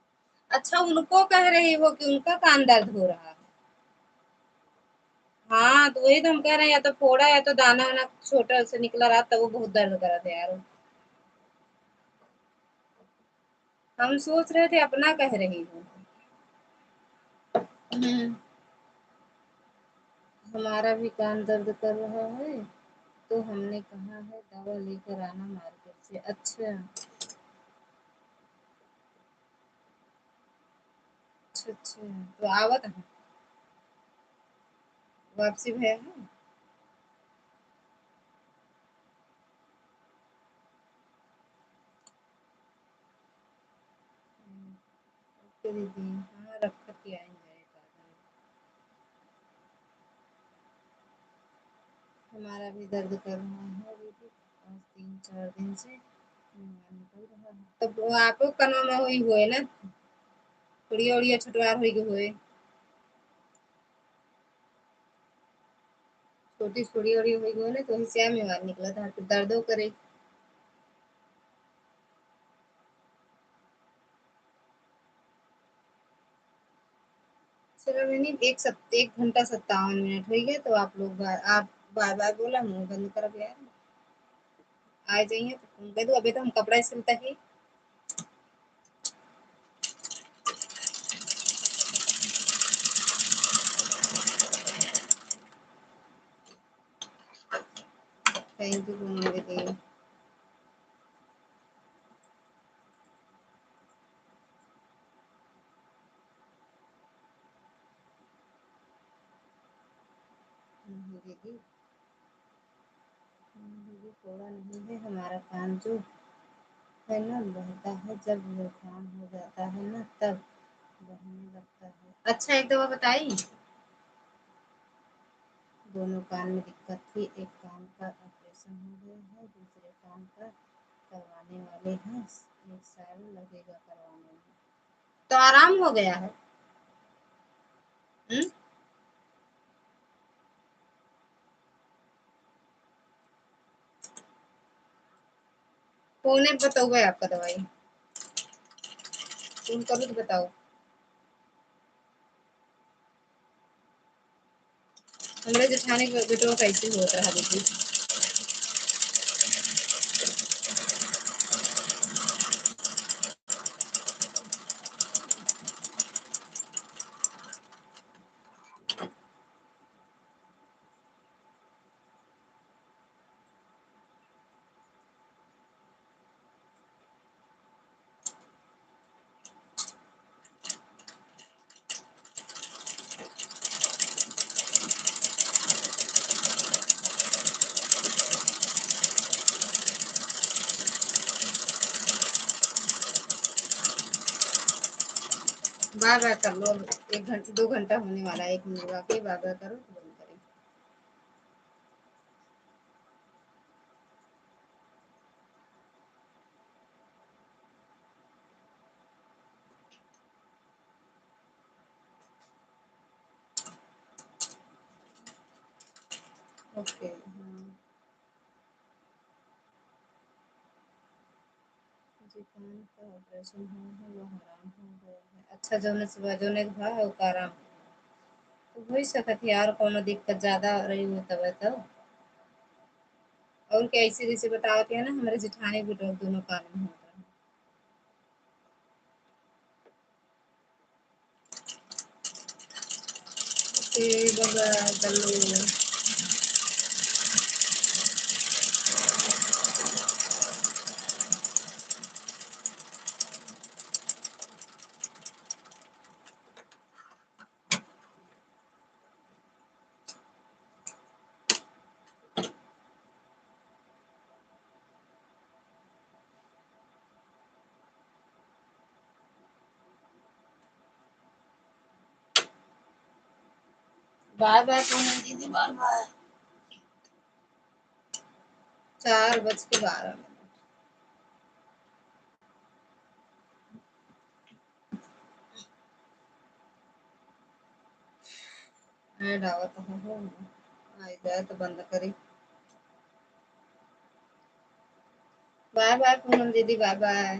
अच्छा, उनको कह रही हो कि उनका कान दर्द हो रहा है? हाँ तो वही तो हम कह रहे हैं, या तो फोड़ा या तो दाना वाना छोटा से निकला रहा, तब वो बहुत दर्द कर रहा था यार। हम सोच रहे थे अपना कह रही हूँ। हमारा भी कान दर्द कर रहा है, तो हमने कहा है दवा लेकर आना मार्केट से। अच्छा अच्छा अच्छा, तो आवत है, वापसी भैया है। ओके दीदी, हाँ रख कर के आएंगे एक आध दिन। हमारा भी दर्द कर रहा है दीदी, आज 3-4 दिन से निकल रहा है। तब वो आपको कनवा में हुई हुए ना, उड़िया उड़िया छुटवार हुई के हुए, छोटी छोड़ी उड़ी हुई हुए ना, तो वही श्याम में बाहर निकला था, फिर दर्दो करे। चलो मैंने 1 घंटा 57 मिनट हो गए, तो आप लोग आप बाय बाय बोला, मुंह बंद कर यार। आ जाइए तो फोन कर दो, अभी तो हम कपड़ा सिलता है। थैंक यू दीदी। दीदी दीदी थोड़ा नहीं है, हमारा कान जो है ना बहता है, जब जुकाम हो जाता है ना तब बहने लगता है। अच्छा एक दवा बताई। दोनों कान में दिक्कत थी, एक कान का ऑपरेशन हो गया है, दूसरे कान का करवाने वाले हैं, 1 साल लगेगा करवाने में। तो आराम हो गया है। हम्म, फोन बताओ आपका दवाई, फोन करो तो बताओ। हमारे जेठानी के बेटों का ऐसे होता है दीदी। बाय बाय कर लो, 1 घंटा 2 घंटा होने वाला है, 1 मिनट बाकी, बाय बाय करो तो बंद करो। ओके हाँ। जी कान का ऑपरेशन हुआ है वो हराम हो गया है। अच्छा जौने से जौने के भा है वो आराम तो हो ही सकत है यार कोनो दिक्कत ज्यादा रही हो तब। और क्या ऐसे जैसे बतावत है ना हमारे जेठानी भी लोग दोनों कान में होता है। फिर बाबा गल्लू बाय बाय पूनम दीदी बाय बाय। 4:12 ऐड आवत हो आ जाए तो बंद करी। बाय बाय पूनम दीदी बाय बाय।